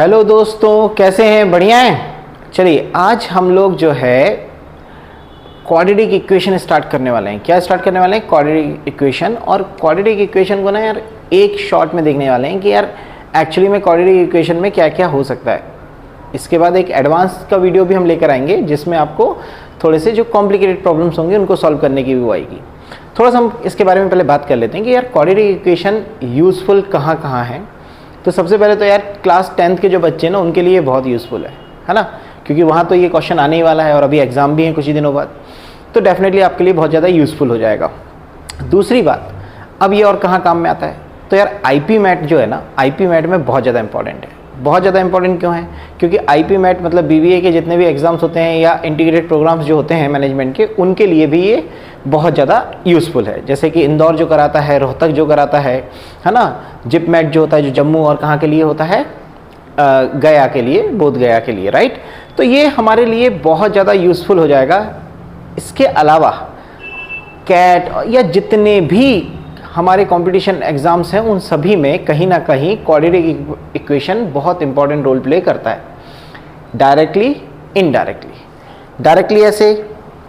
Hello दोस्तों, कैसे हैं? बढ़िया हैं। चलिए आज हम लोग जो है क्वाड्रेटिक इक्वेशन स्टार्ट करने वाले हैं। क्या स्टार्ट करने वाले हैं? Quadratic equation. और क्वाड्रेटिक इक्वेशन को ना यार एक शॉट में देखने वाले हैं कि यार एक्चुअली में क्वाड्रेटिक इक्वेशन में क्या क्या हो सकता है। इसके बाद एक एडवांस का वीडियो भी हम लेकर आएंगे जिसमें आपको थोड़े से जो कॉम्प्लिकेटेड प्रॉब्लम्स होंगे उनको सॉल्व करने की भी आएगी। थोड़ा सा हम इसके बारे में पहले बात कर लेते हैं कि यार क्वाड्रेटिक इक्वेशन यूज़फुल कहाँ कहाँ है। तो सबसे पहले तो यार क्लास 10th के जो बच्चे हैं ना उनके लिए बहुत यूज़फुल है ना, क्योंकि वहाँ तो ये क्वेश्चन आने ही वाला है और अभी एग्ज़ाम भी है कुछ ही दिनों बाद, तो डेफिनेटली आपके लिए बहुत ज़्यादा यूज़फुल हो जाएगा। दूसरी बात, अब ये और कहाँ काम में आता है, तो यार आईपी मैट जो है ना, आईपी मैट में बहुत ज़्यादा इंपॉर्टेंट है। बहुत ज़्यादा इंपॉर्टेंट क्यों है? क्योंकि आईपी मैट मतलब बीबीए के जितने भी एग्जाम्स होते हैं या इंटीग्रेटेड प्रोग्राम्स जो होते हैं मैनेजमेंट के, उनके लिए भी ये बहुत ज़्यादा यूज़फुल है। जैसे कि इंदौर जो कराता है, रोहतक जो कराता है ना, जिप मैट जो होता है जो जम्मू और कहाँ के लिए होता है, गया के लिए, बोध गया के लिए, राइट। तो ये हमारे लिए बहुत ज़्यादा यूज़फुल हो जाएगा। इसके अलावा कैट या जितने भी हमारे कंपटीशन एग्जाम्स हैं उन सभी में कहीं ना कहीं क्वाड्रेटिक इक्वेशन बहुत इंपॉर्टेंट रोल प्ले करता है, डायरेक्टली इनडायरेक्टली। डायरेक्टली ऐसे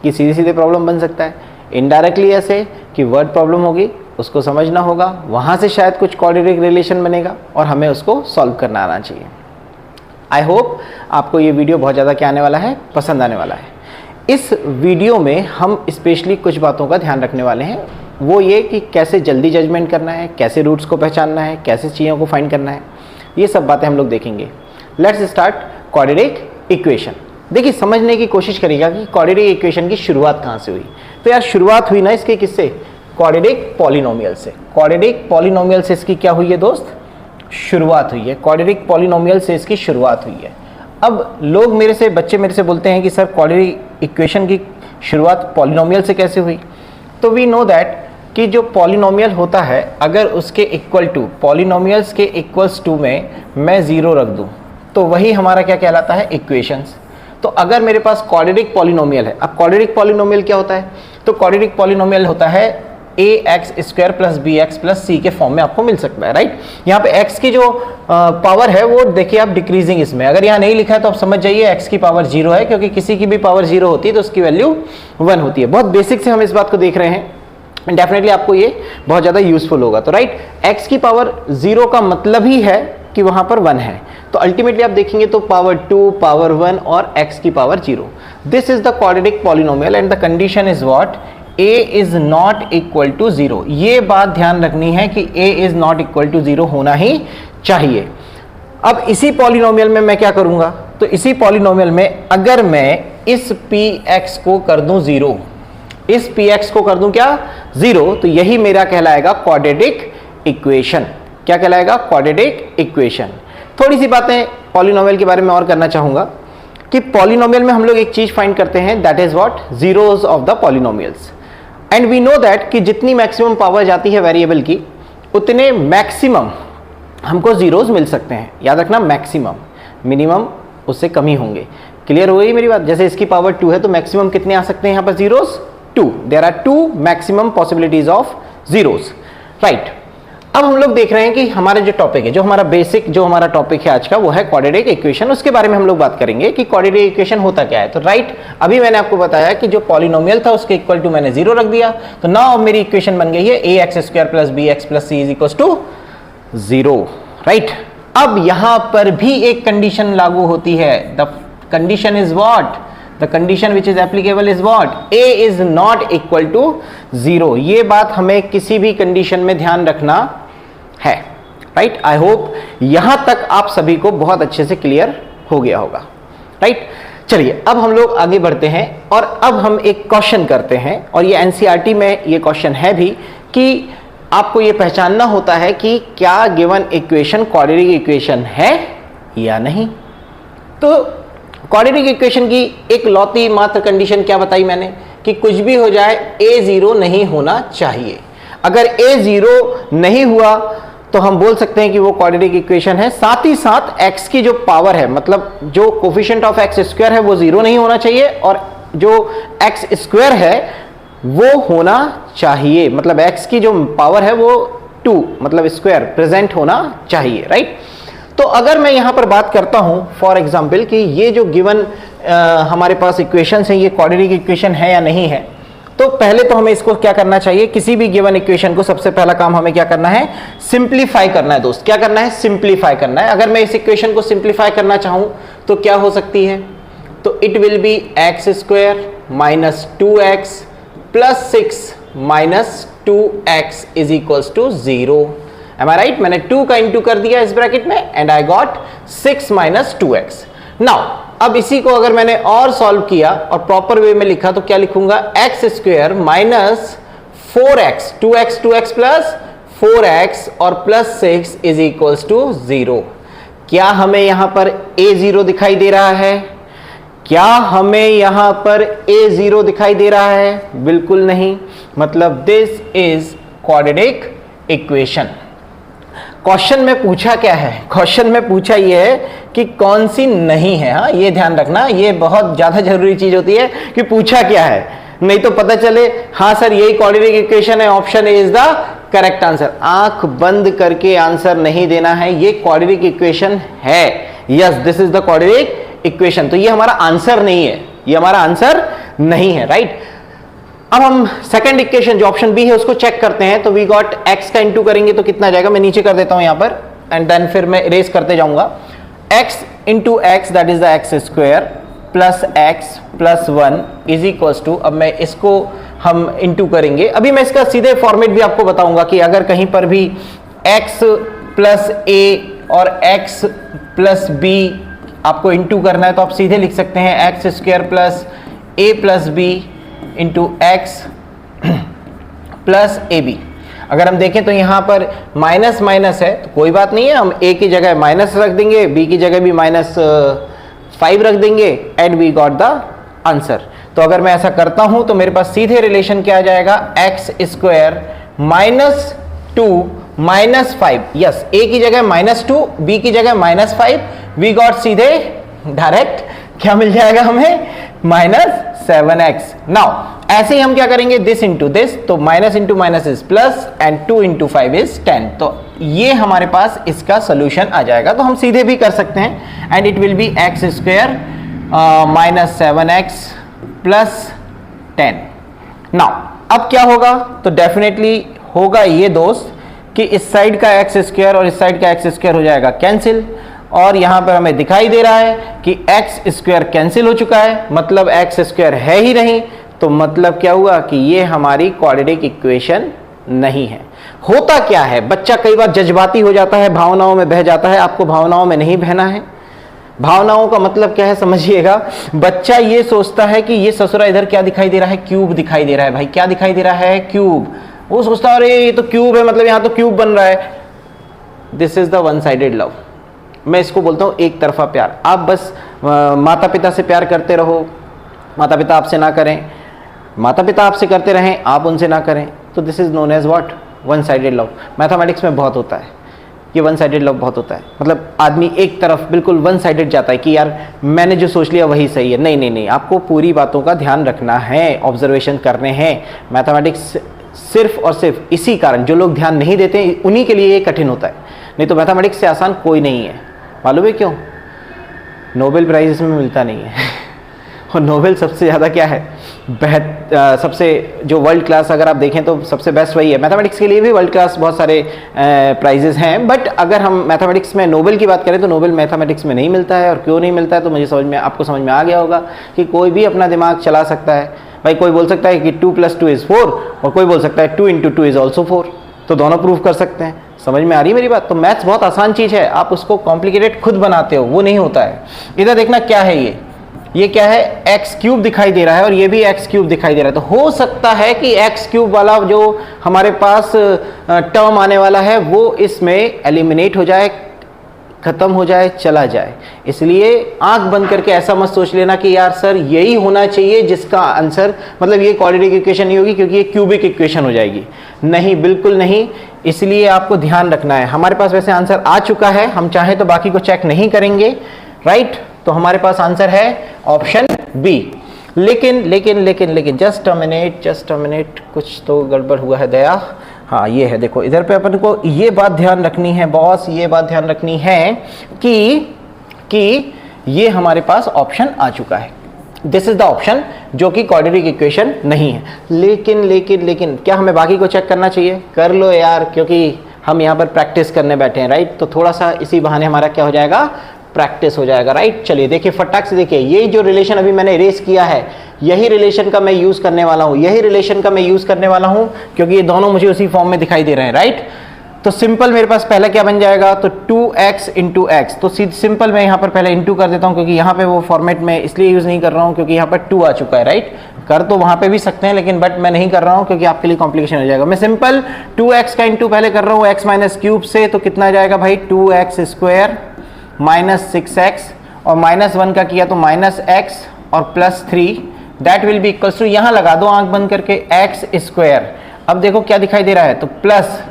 कि सीधे सीधे प्रॉब्लम बन सकता है, इनडायरेक्टली ऐसे कि वर्ड प्रॉब्लम होगी, उसको समझना होगा, वहाँ से शायद कुछ क्वाड्रेटिक रिलेशन बनेगा और हमें उसको सॉल्व करना आना चाहिए। आई होप आपको ये वीडियो बहुत ज़्यादा क्या आने वाला है, पसंद आने वाला है। इस वीडियो में हम स्पेशली कुछ बातों का ध्यान रखने वाले हैं, वो ये कि कैसे जल्दी जजमेंट करना है, कैसे रूट्स को पहचानना है, कैसे चीज़ों को फाइंड करना है, ये सब बातें हम लोग देखेंगे। Let's start quadratic equation. देखिए समझने की कोशिश करिएगा कि क्वाड्रेटिक इक्वेशन की शुरुआत कहाँ से हुई। तो यार शुरुआत हुई ना इसके किससे? क्वाड्रेटिक पॉलिनोमियल से। क्वाड्रेटिक पॉलिनोमियल से इसकी क्या हुई है दोस्त? शुरुआत हुई है। क्वाड्रेटिक पॉलिनोमियल से इसकी शुरुआत हुई है। अब लोग बच्चे मेरे से बोलते हैं कि सर क्वाड्रेटिक इक्वेशन की शुरुआत पॉलिनोमियल से कैसे हुई? तो वी नो दैट कि जो पॉलिनोमियल होता है अगर उसके इक्वल टू, पॉलिनोमियल्स के इक्वल्स टू में मैं ज़ीरो रख दूं तो वही हमारा क्या कहलाता है? इक्वेशंस। तो अगर मेरे पास क्वाड्रेटिक पॉलिनोमियल है, अब क्वाड्रेटिक पॉलिनोमियल क्या होता है? तो क्वाड्रेटिक पॉलिनोमियल होता है ax² + bx + c के फॉर्म में आपको मिल सकता है, राइट। यहाँ पे x की जो पावर है वो देखिए आप डिक्रीजिंग इसमें, अगर यहाँ नहीं लिखा है तो आप समझ जाइए x की पावर 0 है, क्योंकि किसी की भी पावर 0 होती है तो उसकी वैल्यू 1 होती है। बहुत बेसिक से हम इस बात को देख रहे हैं, डेफिनेटली आपको ये बहुत ज़्यादा यूजफुल होगा। तो राइट, x की पावर 0 का मतलब ही है कि वहाँ पर 1 है, तो अल्टीमेटली आप देखेंगे तो पावर 2, पावर 1 और x की power 0। This is the quadratic polynomial and the condition is what? a is not equal to 0। ये बात ध्यान रखनी है कि a is not equal to 0 होना ही चाहिए। अब इसी पॉलिनोमियल में मैं क्या करूंगा? तो इसी पॉलिनोमियल में अगर मैं इस px को कर दूं 0, इस px को कर दूं क्या? 0, तो यही मेरा कहलाएगा क्वाड्रेटिक इक्वेशन। क्या कहलाएगा? Quadratic equation. थोड़ी सी बातें पॉलिनोमियल के बारे में और करना चाहूंगा कि पॉलिनोमियल में हम लोग एक चीज फाइंड करते हैं, that is what? Zeros of the polynomials. And we know that कि जितनी मैक्सिमम पावर जाती है वेरिएबल की उतने मैक्सिमम हमको जीरोस मिल सकते हैं। याद रखना, मैक्सिमम, मिनिमम उससे कम ही होंगे। क्लियर हो गई मेरी बात? जैसे इसकी पावर 2 है तो मैक्सिमम कितने आ सकते हैं यहाँ पर zeros? 2। There are 2 maximum possibilities of zeros, right. अब हम लोग देख रहे हैं कि हमारा जो टॉपिक है, जो हमारा बेसिक जो हमारा टॉपिक है आज का, वो है क्वाड्रेटिक इक्वेशन। उसके बारे में हम लोग बात करेंगे कि क्वाड्रेटिक इक्वेशन होता क्या है। तो राइट, अभी मैंने आपको बताया कि जो पॉलिनोमियल था उसके इक्वल टू मैंने 0 रख दिया, तो नाउ मेरी इक्वेशन बन गई है ax² + bx + c = 0, राइट। अब यहां पर भी एक कंडीशन लागू होती है। The condition is what? The condition which is applicable is what? A is not equal to 0। ये बात हमें किसी भी कंडीशन में ध्यान रखना है, राइट। आई होप यहां तक आप सभी को बहुत अच्छे से क्लियर हो गया होगा, राइट। चलिए अब हम लोग आगे बढ़ते हैं और अब हम एक क्वेश्चन करते हैं, और ये एनसीईआरटी में ये क्वेश्चन है भी कि आपको ये पहचानना होता है कि क्या गिवन इक्वेशन क्वाड्रेटिक इक्वेशन है या नहीं। तो क्वाड्रेटिक इक्वेशन की एक लौती मात्र कंडीशन क्या बताई मैंने? कि कुछ भी हो जाए a 0 नहीं होना चाहिए। अगर a 0 नहीं हुआ तो हम बोल सकते हैं कि वो क्वाड्रेटिक इक्वेशन है। साथ ही साथ x की जो पावर है, मतलब जो कोफिशिएंट ऑफ x² है वो 0 नहीं होना चाहिए, और जो x² है वो होना चाहिए, मतलब x की जो पावर है वो 2 मतलब स्क्वायर प्रेजेंट होना चाहिए, राइट। तो अगर मैं यहां पर बात करता हूं फॉर एग्जाम्पल कि ये जो गिवन हमारे पास इक्वेशंस हैं, ये क्वाड्रेटिक इक्वेशन है या नहीं है, तो पहले तो हमें इसको क्या करना चाहिए, किसी भी गिवन इक्वेशन को सबसे पहला काम हमें क्या करना है, सिंप्लीफाई करना है दोस्त। क्या करना है, सिंप्लीफाई करना है। अगर मैं इस इक्वेशन को सिंप्लीफाई करना चाहूं तो क्या हो सकती है, तो it will be x square minus 2x plus 6 minus 2x is equals to 0। Am I right? मैंने 2 का इंटू कर दिया इस ब्रैकेट में and I got 6 minus 2x। Now अब इसी को अगर मैंने और सॉल्व किया और प्रॉपर वे में लिखा तो क्या लिखूंगा, x square minus 4x, 2x plus 4x और प्लस 6 इज इक्वल्स टू 0। क्या हमें यहां पर a0 दिखाई दे रहा है? क्या हमें यहां पर a0 दिखाई दे रहा है? बिल्कुल नहीं। मतलब this is quadratic equation. Question में पूछा क्या है, क्वेश्चन में पूछा यह है कि कौन सी नहीं है। हाँ, ये ध्यान रखना, ये बहुत ज्यादा जरूरी चीज होती है कि पूछा क्या है, नहीं तो पता चले हाँ सर यही क्वाड्रेटिक इक्वेशन है, option A is the correct answer. आंख बंद करके आंसर नहीं देना है, ये क्वाड्रेटिक इक्वेशन है, yes this is the quadratic equation. तो ये हमारा आंसर नहीं है, ये हमारा आंसर नहीं है, राइट। अब हम सेकंड इक्वेशन जो ऑप्शन बी है उसको चेक करते हैं। तो वी गॉट एक्स का इंटू करेंगे तो कितना जाएगा, मैं नीचे कर देता हूं यहां पर एंड देन फिर मैं इरेज करते जाऊंगा। X into x that is the x square plus x plus 1 is equals to, अब मैं इसको हम इंटू करेंगे। अभी मैं इसका सीधे फॉर्मेट भी आपको बताऊंगा कि अगर कहीं पर भी एक्स प्लस ए और एक्स प्लस बी आपको इंटू करना है तो आप सीधे लिख सकते हैं x square plus a plus b into x plus a b. अगर हम देखें तो यहां पर माइनस माइनस है तो कोई बात नहीं है, हम ए की जगह माइनस रख देंगे, बी की जगह भी -5 रख देंगे and we got the answer. तो अगर मैं ऐसा करता हूं तो मेरे पास सीधे रिलेशन क्या आ जाएगा, x square minus 2 minus 5, yes a की जगह -2 बी की जगह -5, वी गॉट सीधे डायरेक्ट क्या मिल जाएगा हमें, -7x। नाउ ऐसे ही हम क्या करेंगे, दिस इंटू दिस, तो minus into minus is plus and 2 into 5 is 10। तो ये हमारे पास इसका सोल्यूशन आ जाएगा। तो हम सीधे भी कर सकते हैं and it will be x square minus 7x plus 10। Now अब क्या होगा, तो डेफिनेटली होगा ये दोस्त कि इस साइड का एक्स स्क्वायर और इस साइड का एक्स स्क्वायर हो जाएगा कैंसिल, और यहां पर हमें दिखाई दे रहा है कि एक्स स्क्वायर कैंसिल हो चुका है, मतलब एक्स स्क्वायर है ही नहीं। तो मतलब क्या हुआ कि ये हमारी क्वाड्रेटिक इक्वेशन नहीं है। होता क्या है, बच्चा कई बार जज्बाती हो जाता है, भावनाओं में बह जाता है। आपको भावनाओं में नहीं बहना है। भावनाओं का मतलब क्या है समझिएगा, बच्चा ये सोचता है कि ये ससुरा इधर क्या दिखाई दे रहा है, क्यूब दिखाई दे रहा है। भाई क्या दिखाई दे रहा है, क्यूब। वो सोचता है अरे ये तो क्यूब है, मतलब यहां तो क्यूब बन रहा है। This is the one sided love. मैं इसको बोलता हूं एक तरफा प्यार। आप बस माता पिता से प्यार करते रहो, माता पिता आपसे ना करें, माता पिता आपसे करते रहें, आप उनसे ना करें, तो this is known as what, one sided love. Mathematics में बहुत होता है ये, वन साइडेड लव बहुत होता है। मतलब आदमी एक तरफ बिल्कुल वन साइडेड जाता है कि यार मैंने जो सोच लिया वही सही है। नहीं नहीं नहीं, आपको पूरी बातों का ध्यान रखना है, ऑब्जर्वेशन करने हैं। मैथमेटिक्स सिर्फ और सिर्फ इसी कारण जो लोग ध्यान नहीं देते उन्हीं के लिए ये कठिन होता है, नहीं तो मैथमेटिक्स से आसान कोई नहीं है। मालूम है क्यों? नोबेल प्राइज इसमें मिलता नहीं है और नोबेल सबसे ज़्यादा क्या है, सबसे जो वर्ल्ड क्लास, अगर आप देखें तो सबसे बेस्ट वही है। मैथमेटिक्स के लिए भी वर्ल्ड क्लास बहुत सारे प्राइजेस हैं, बट अगर हम मैथमेटिक्स में नोबेल की बात करें तो नोबेल मैथमेटिक्स में नहीं मिलता है। और क्यों नहीं मिलता है तो मुझे आपको समझ में आ गया होगा कि कोई भी अपना दिमाग चला सकता है। भाई कोई बोल सकता है कि 2 + 2 = 4 और कोई बोल सकता है 2 × 2 = also 4, तो दोनों प्रूव कर सकते हैं। समझ में आ रही है मेरी बात? तो मैथ्स बहुत आसान चीज़ है, आप उसको कॉम्प्लिकेटेड खुद बनाते हो, वो नहीं होता है। इधर देखना क्या है, ये क्या है, x³ दिखाई दे रहा है और ये भी x³ दिखाई दे रहा है। तो हो सकता है कि x³ वाला जो हमारे पास टर्म आने वाला है वो इसमें एलिमिनेट हो जाए, खत्म हो जाए, चला जाए। इसलिए आंख बंद करके ऐसा मत सोच लेना कि यार सर यही होना चाहिए जिसका आंसर, मतलब ये क्वाड्रेटिक इक्वेशन नहीं होगी क्योंकि ये क्यूबिक इक्वेशन हो जाएगी। नहीं, बिल्कुल नहीं। इसलिए आपको ध्यान रखना है। हमारे पास वैसे आंसर आ चुका है, हम चाहें तो बाकी को चेक नहीं करेंगे, राइट। तो हमारे पास आंसर है ऑप्शन बी। लेकिन जस्ट अ मिनट, कुछ तो गड़बड़ हुआ है दया। हाँ ये है, देखो इधर पे अपन को ये बात ध्यान रखनी है बॉस, ये बात ध्यान रखनी है कि ये हमारे पास ऑप्शन आ चुका है, दिस इज द ऑप्शन जो कि क्वाड्रेटिक इक्वेशन नहीं है। लेकिन क्या हमें बाकी को चेक करना चाहिए? कर लो यार, क्योंकि हम यहाँ पर प्रैक्टिस करने बैठे हैं, राइट? तो थोड़ा सा इसी बहाने हमारा क्या हो जाएगा, प्रैक्टिस हो जाएगा, राइट? चलिए देखिए फटाक से देखिए, ये जो रिलेशन अभी मैंने इरेज किया है, यही रिलेशन का मैं यूज करने वाला हूं, क्योंकि ये दोनों मुझे उसी फॉर्म में दिखाई दे रहे हैं, राइट? तो सिंपल मेरे पास पहला क्या बन जाएगा, तो 2x इंटू एक्स। तो सिंपल मैं यहाँ पर पहले इंटू कर देता हूँ, क्योंकि यहाँ पे वो फॉर्मेट में इसलिए यूज नहीं कर रहा हूँ क्योंकि यहाँ पर 2 आ चुका है, राइट? कर तो वहां पे भी सकते हैं, लेकिन बट मैं नहीं कर रहा हूँ क्योंकि आपके लिए कॉम्प्लिकेशन हो जाएगा। मैं सिंपल 2x का इंटू पहले कर रहा हूँ x माइनस क्यूब से, तो कितना आ जाएगा भाई, 2x स्क्वायर माइनस 6x, और माइनस 1 का किया तो माइनस x और plus 3, that will be equals to, यहाँ लगा दो आंख बंद करके, x स्क्वायर। अब देखो क्या दिखाई दे रहा है, तो प्लस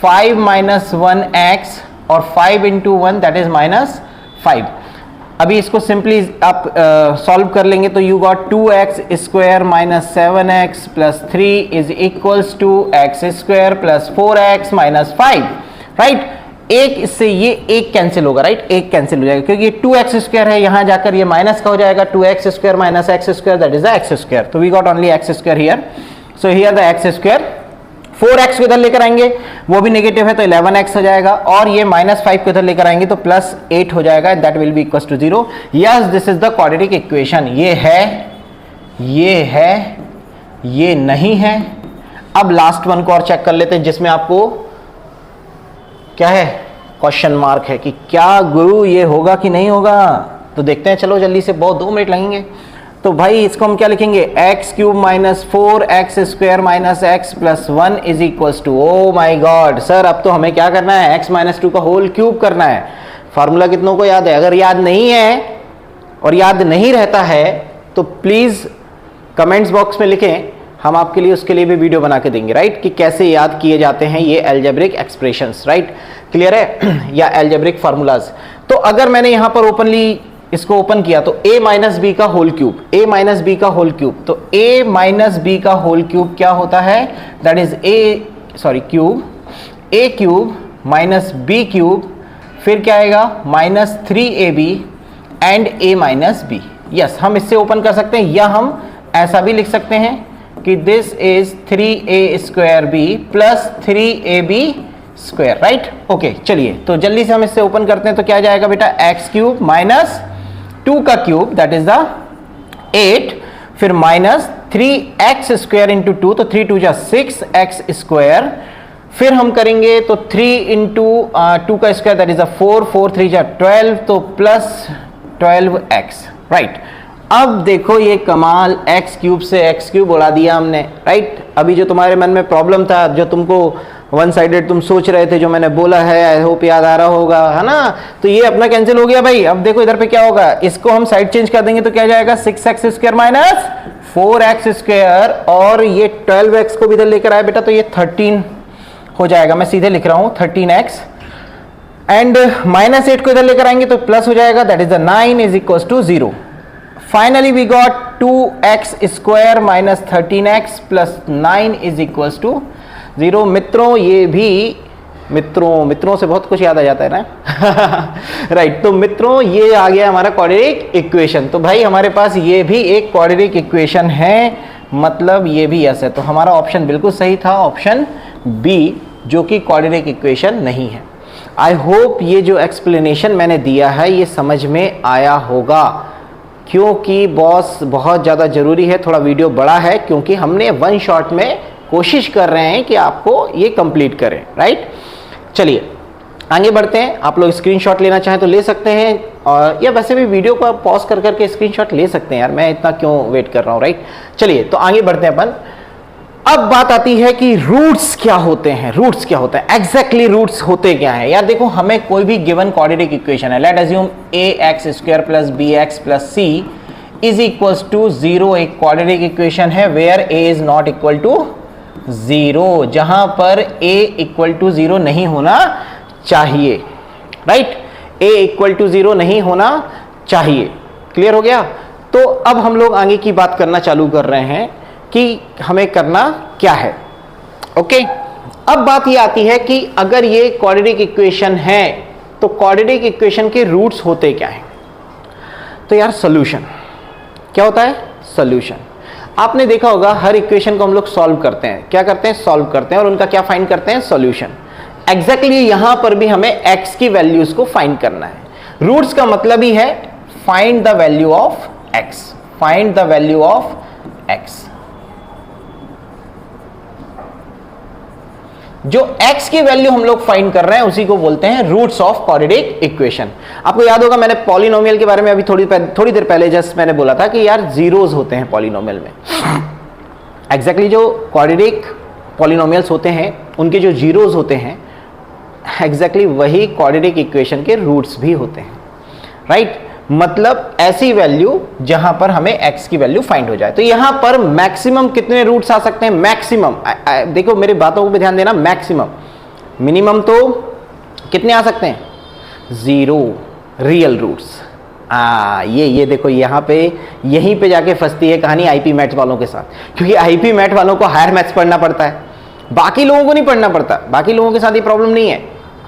5 माइनस 1x और 5 इंटू 1 दैट इज माइनस 5। अभी इसको सिंपली आप सॉल्व कर लेंगे तो you got 2x square minus 7x plus 3 is equals to x square plus 4x minus 5, right? एक इससे ये एक कैंसिल होगा, राइट? एक कैंसिल हो जाएगा क्योंकि 2x स्क्वायर है, यहां जाकर ये माइनस का हो जाएगा, 2x square minus x square that is the x square. तो we got only x square here, so here the x square. 4x को इधर लेकर आएंगे, वो भी नेगेटिव है तो 11x हो जाएगा, और ये माइनस 5 को इधर लेकर आएंगे तो प्लस 8 हो जाएगा, that will be equal to 0। Yes, this is the quadratic equation. ये है, ये नहीं है। अब लास्ट वन को और चेक कर लेते हैं, जिसमें आपको क्या है, क्वेश्चन मार्क है कि क्या गुरु ये होगा कि नहीं होगा। तो देखते हैं, चलो जल्दी से, बहुत 2 मिनट लगेंगे। तो भाई इसको हम क्या लिखेंगे, x cube minus 4x square minus x plus 1 is equals to, oh my God sir, अब तो हमें क्या करना है, x माइनस 2 का होल क्यूब करना है। फार्मूला कितनों को याद है? अगर याद नहीं है और याद नहीं रहता है तो प्लीज कमेंट्स बॉक्स में लिखें, हम आपके लिए उसके लिए भी वीडियो बना के देंगे, राइट? कि कैसे याद किए जाते हैं ये अलजेब्रिक एक्सप्रेशंस, राइट? क्लियर है? या अलजेब्रिक फार्मूलाज। तो अगर मैंने यहां पर ओपनली इसको ओपन किया तो a माइनस बी का whole cube, a minus b का होल क्यूब, तो a माइनस बी का होल क्यूब क्या होता है, that is a cube minus b cube, फिर क्या आएगा, minus 3ab and a minus b. Yes, हम इससे ओपन कर सकते हैं, या हम ऐसा भी लिख सकते हैं कि this is 3a square b plus 3ab square, right? Okay, चलिए तो जल्दी से हम इससे ओपन करते हैं, तो क्या जाएगा बेटा, एक्स क्यूब माइनस 2 का क्यूब दैट इज द 8, फिर माइनस 3x स्क्वायर इंटू 2, तो 3 2 जा 6x स्क्वायर, फिर हम करेंगे तो 3 इंटू 2 का स्क्वायर दैट इज 4, 4 3 जा 12, तो प्लस 12x, राइट? अब देखो ये कमाल, x क्यूब से x क्यूब उड़ा दिया हमने, राइट? अभी जो तुम्हारे मन में प्रॉब्लम था, जो तुमको वन साइडेड तुम सोच रहे थे, जो मैंने बोला है, आई होप याद आ रहा होगा, है ना? तो ये अपना कैंसिल हो गया भाई। अब देखो इधर पे क्या होगा, इसको हम साइड चेंज कर देंगे तो क्या जाएगा, 6x square minus 4x square, और ये 12x को भी इधर लेकर आए बेटा, तो ये 13 हो जाएगा। मैं सीधे लिख रहा हूं 13x, एंड माइनस 8 को इधर लेकर आएंगे तो प्लस हो जाएगा, that is the 9 is equal to 0। Finally we got 2x square minus 13x plus 9 is equal to 0। मित्रों, ये भी मित्रों से बहुत कुछ याद आ जाता है ना राइट? तो मित्रों, ये आ गया हमारा क्वाड्रेटिक इक्वेशन। तो भाई हमारे पास ये भी एक क्वाड्रेटिक इक्वेशन है, मतलब ये भी यस है। तो हमारा ऑप्शन बिल्कुल सही था, ऑप्शन बी, जो कि क्वाड्रेटिक इक्वेशन नहीं है। आई होप ये जो एक्सप्लेनेशन मैंने दिया है ये समझ में आया होगा, क्योंकि बॉस बहुत ज़्यादा ज़रूरी है, थोड़ा वीडियो बड़ा है, क्योंकि हमने वन शॉट में कोशिश कर रहे हैं कि आपको ये कंप्लीट करें, राइट? चलिए आगे बढ़ते हैं। आप लोग स्क्रीनशॉट लेना चाहें तो ले सकते हैं, और या वैसे भी वीडियो को आप पॉज कर करके स्क्रीनशॉट ले सकते हैं यार, मैं इतना क्यों वेट कर रहा हूँ, राइट? चलिए तो आगे बढ़ते हैं अपन। अब बात आती है कि रूट्स क्या होते हैं, रूट्स क्या होता है, एग्जैक्टली रूट्स होते क्या है यार? देखो, हमें कोई भी गिवन क्वाड्रेटिक इक्वेशन है, let assume ax square plus bx plus c is equals to 0, एक क्वाड्रेटिक इक्वेशन है where a is not equal to 0, जहां पर a इक्वल टू 0 नहीं होना चाहिए, राइट? a इक्वल टू 0 नहीं होना चाहिए। क्लियर हो गया? तो अब हम लोग आगे की बात करना चालू कर रहे हैं कि हमें करना क्या है। ओके, अब बात ये आती है कि अगर ये क्वाड्रेटिक इक्वेशन है तो क्वाड्रेटिक इक्वेशन के रूट्स होते क्या हैं? तो यार सॉल्यूशन क्या होता है? सॉल्यूशन। आपने देखा होगा हर इक्वेशन को हम लोग सॉल्व करते हैं। क्या करते हैं? सॉल्व करते हैं और उनका क्या फाइंड करते हैं? सॉल्यूशन। एग्जैक्टली यहां पर भी हमें x की वैल्यूज को फाइंड करना है। रूट्स का मतलब ही है find the value of x, find the value of x। जो x की वैल्यू हम लोग फाइंड कर रहे हैं उसी को बोलते हैं रूट्स ऑफ क्वाड्रेटिक इक्वेशन। आपको याद होगा मैंने पॉलिनोमियल के बारे में अभी थोड़ी देर पहले जस्ट मैंने बोला था कि यार जीरोस होते हैं पॉलिनोमियल में। एग्जैक्टली जो क्वाड्रेटिक पॉलिनोमियल्स होते हैं उनके जो जीरोस होते हैं एग्जैक्टली वही क्वाड्रेटिक इक्वेशन के रूट्स भी होते हैं, राइट? मतलब ऐसी वैल्यू जहां पर हमें x की वैल्यू फाइंड हो जाए। तो यहां पर मैक्सिमम कितने रूट्स आ सकते हैं? मैक्सिमम, देखो मेरी बातों को भी ध्यान देना, मैक्सिमम। मिनिमम तो कितने आ सकते हैं? 0 रियल रूट्स। ये देखो यहां पे यहीं पे जाके फंसती है कहानी आईपी मैथ्स वालों के साथ, क्योंकि आईपी मैथ्स वालों को हायर मैथ्स पढ़ना पड़ता है, बाकी लोगों को नहीं पढ़ना पड़ता। बाकी लोगों के साथ ये प्रॉब्लम नहीं है,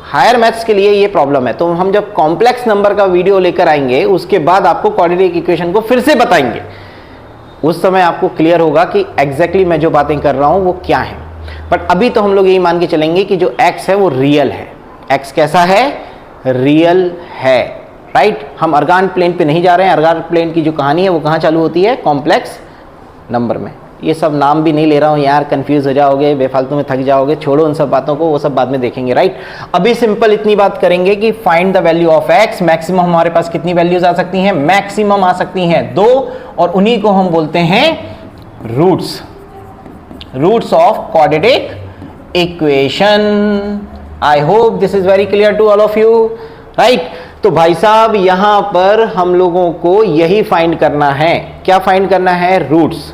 हायर मैथ्स के लिए ये प्रॉब्लम है। तो हम जब कॉम्प्लेक्स नंबर का वीडियो लेकर आएंगे उसके बाद आपको क्वाड्रेटिक इक्वेशन को फिर से बताएंगे, उस समय आपको क्लियर होगा कि एग्जैक्टली मैं जो बातें कर रहा हूं वो क्या है। बट अभी तो हम लोग यही मान के चलेंगे कि जो x है वो रियल है। x कैसा है? रियल है, राइट? हम अर्गान प्लेन पे नहीं जा रहे हैं। अर्गान प्लेन की जो कहानी है वो कहां चालू होती है? कॉम्प्लेक्स नंबर में। ये सब नाम भी नहीं ले रहा हूं यार, कंफ्यूज हो जाओगे, बेफालतू में थक जाओगे, छोड़ो उन सब बातों को, वो सब बाद में देखेंगे, राइट? अभी सिंपल इतनी बात करेंगे कि find the value of x। Maximum हमारे पास कितनी वैल्यूज आ सकती हैं? मैक्सिमम आ सकती हैं 2, और उन्हीं को हम बोलते हैं roots, roots of quadratic equation. I hope this is very clear to all of you, right? तो भाई साहब यहां पर हम लोगों को यही फाइंड करना है। क्या फाइंड करना है? रूट्स।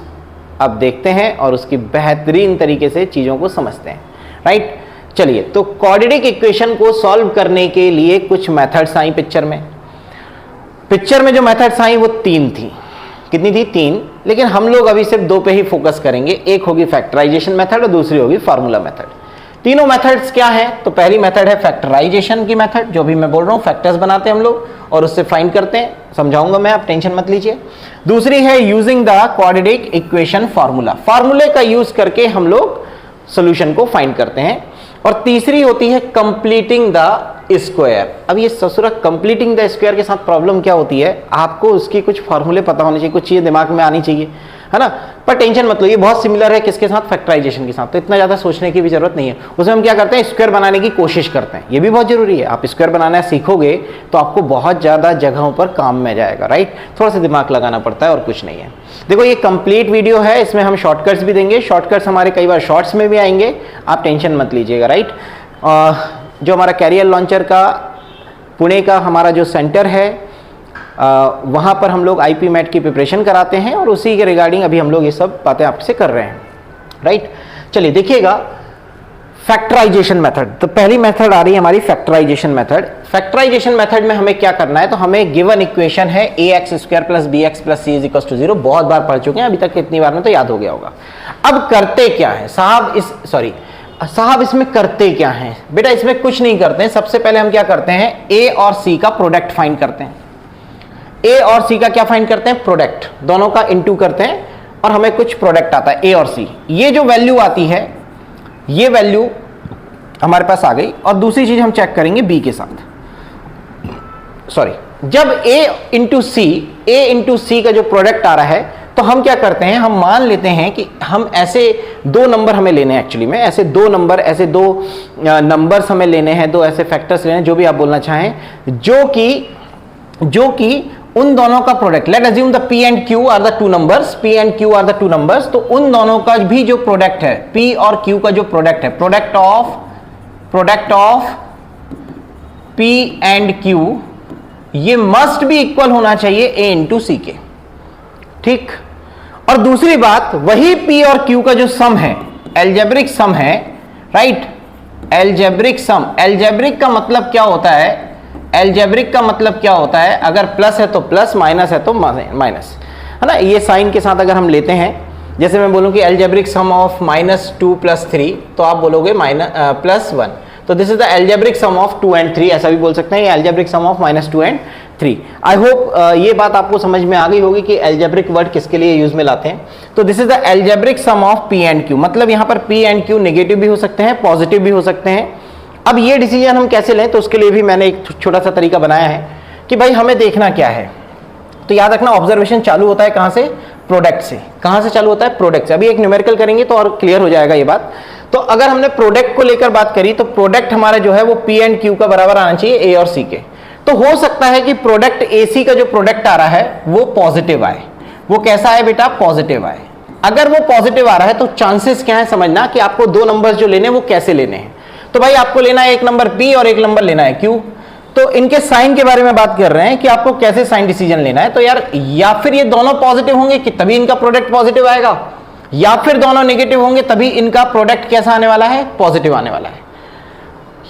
अब देखते हैं और उसकी बेहतरीन तरीके से चीजों को समझते हैं, राइट? चलिए, तो क्वाड्रेटिक इक्वेशन को सॉल्व करने के लिए कुछ मेथड्स आई पिक्चर में। पिक्चर में जो मेथड्स आई वो 3 थी। कितनी थी? 3। लेकिन हम लोग अभी सिर्फ 2 पे ही फोकस करेंगे। एक होगी फैक्टराइजेशन मेथड और दूसरी होगी फार्मूला मेथड। तीनों मेथड्स क्या है? तो पहली मेथड है फैक्टराइजेशन की मेथड, जो भी मैं बोल रहा हूं फैक्टर्स बनाते हैं हम लोग और उससे फाइंड करते हैं, समझाऊंगा मैं, आप टेंशन मत लीजिए। दूसरी है using the quadratic equation formula, फार्मूले का यूज करके हम लोग सॉल्यूशन को फाइंड करते हैं। और तीसरी होती है कंप्लीटिंग द स्क्वायर। अब ये ससुरा कंप्लीटिंग द स्क्वायर के साथ प्रॉब्लम क्या होती है? आपको उसकी कुछ फार्मूले पता होने चाहिए, कुछ चीजें दिमाग में आनी चाहिए, है ना? पर टेंशन मत लो, ये बहुत सिमिलर है किसके साथ? फैक्टराइजेशन के साथ। तो इतना ज्यादा सोचने की भी जरूरत नहीं है। उसमें हम क्या करते हैं? स्क्वायर बनाने की कोशिश करते हैं। ये भी बहुत जरूरी है। आप स्क्वायर बनाना सीखोगे तो आपको बहुत ज्यादा जगहों पर काम में जाएगा, राइट? थोड़ा सा दिमाग लगाना पड़ता है और कुछ नहीं है। देखो ये कंप्लीट वीडियो है, इसमें हम शॉर्टकट्स भी देंगे। शॉर्टकट्स हमारे कई बार शॉर्ट्स में भी आएंगे, आप टेंशन मत लीजिएगा, राइट? जो हमारा कैरियर लॉन्चर का पुणे का हमारा जो सेंटर है वहाँ पर हम लोग आईपी मैट की प्रिपरेशन कराते हैं और उसी के रिगार्डिंग अभी हम लोग ये सब बातें आपसे कर रहे हैं, राइट? चलिए देखिएगा फैक्टराइजेशन मेथड। तो पहली मेथड आ रही है हमारी फैक्टराइजेशन मेथड। फैक्टराइजेशन मेथड में हमें क्या करना है? तो हमें गिवन इक्वेशन है ax² + bx + c = 0, बहुत बार पढ़ चुके हैं, अभी तक इतनी बार में तो याद हो गया होगा। अब करते क्या है साहब इसमें करते क्या हैं? बेटा इसमें कुछ नहीं करते हैं। सबसे पहले हम क्या करते हैं? a और c का प्रोडक्ट फाइंड करते हैं। a और c का क्या फाइंड करते हैं? प्रोडक्ट। दोनों का इनटू करते हैं और हमें कुछ प्रोडक्ट आता है a और c। ये जो वैल्यू आती है, ये वैल्यू हमारे पास आ गई। और दूसरी चीज हम चेक करेंगे b के साथ। जब a इंटू सी का जो प्रोडक्ट आ रहा है तो हम क्या करते हैं? हम मान लेते हैं कि हम ऐसे 2 नंबर हमें लेने हैं। एक्चुअली में ऐसे दो नंबर्स हमें लेने हैं, 2 ऐसे फैक्टर्स लेने हैं, जो भी आप बोलना चाहें, जो कि उन दोनों का product. Let assume the p and q are the 2 numbers. तो उन दोनों का भी जो प्रोडक्ट है, p और q का जो प्रोडक्ट है, product of p and q, ये मस्ट भी इक्वल होना चाहिए a इंटू सी के, ठीक? और दूसरी बात, वही p और q का जो सम है, एल्जेब्रिक सम है, राइट? Algebraic sum. एल्जेब्रिक का मतलब क्या होता है? एल्जेब्रिक का मतलब क्या होता है? अगर प्लस है तो प्लस, माइनस है तो माइनस, है ना? ये साइन के साथ अगर हम लेते हैं जैसे मैं बोलूँ कि एल्जेब्रिक सम ऑफ -2 + 3, तो आप बोलोगे +1, तो this is the algebraic sum of 2 and 3, ऐसा भी बोल सकते हैं, ये algebraic sum of -2 and 3। I hope ये बात आपको समझ में आ गई होगी कि एल्जेब्रिक वर्ड किसके लिए यूज में लाते हैं। तो this is the algebraic sum of P and Q, मतलब यहाँ पर P and Q नेगेटिव भी हो सकते हैं, पॉजिटिव भी हो सकते हैं। अब ये डिसीजन हम कैसे लें, तो उसके लिए भी मैंने एक छोटा सा तरीका बनाया है कि भाई हमें देखना क्या है। तो याद रखना, ऑब्जर्वेशन चालू होता है कहाँ से, प्रोडक्ट से। कहाँ से चालू होता है, प्रोडक्ट से। अभी एक न्यूमेरिकल करेंगे तो और क्लियर हो जाएगा ये बात। तो अगर हमने प्रोडक्ट को लेकर बात करी तो प्रोडक्ट हमारा जो है वो P and Q का बराबर आना चाहिए A और C के। तो हो सकता है कि प्रोडक्ट AC का जो प्रोडक्ट आ रहा है वो पॉजिटिव आए। वो कैसा है बेटा, पॉजिटिव आए। अगर वो पॉजिटिव आ रहा है तो चांसेस क्या है समझना कि आपको दो नंबर्स जो लेने वो कैसे लेने हैं। तो भाई आपको लेना है एक नंबर P और एक नंबर लेना है Q। तो इनके साइन के बारे में बात कर रहे हैं कि आपको कैसे साइन डिसीजन लेना है। तो यार या फिर ये दोनों पॉजिटिव होंगे कि तभी इनका प्रोडक्ट पॉजिटिव आएगा, या फिर दोनों नेगेटिव होंगे तभी इनका प्रोडक्ट कैसा आने वाला है, पॉजिटिव आने वाला है।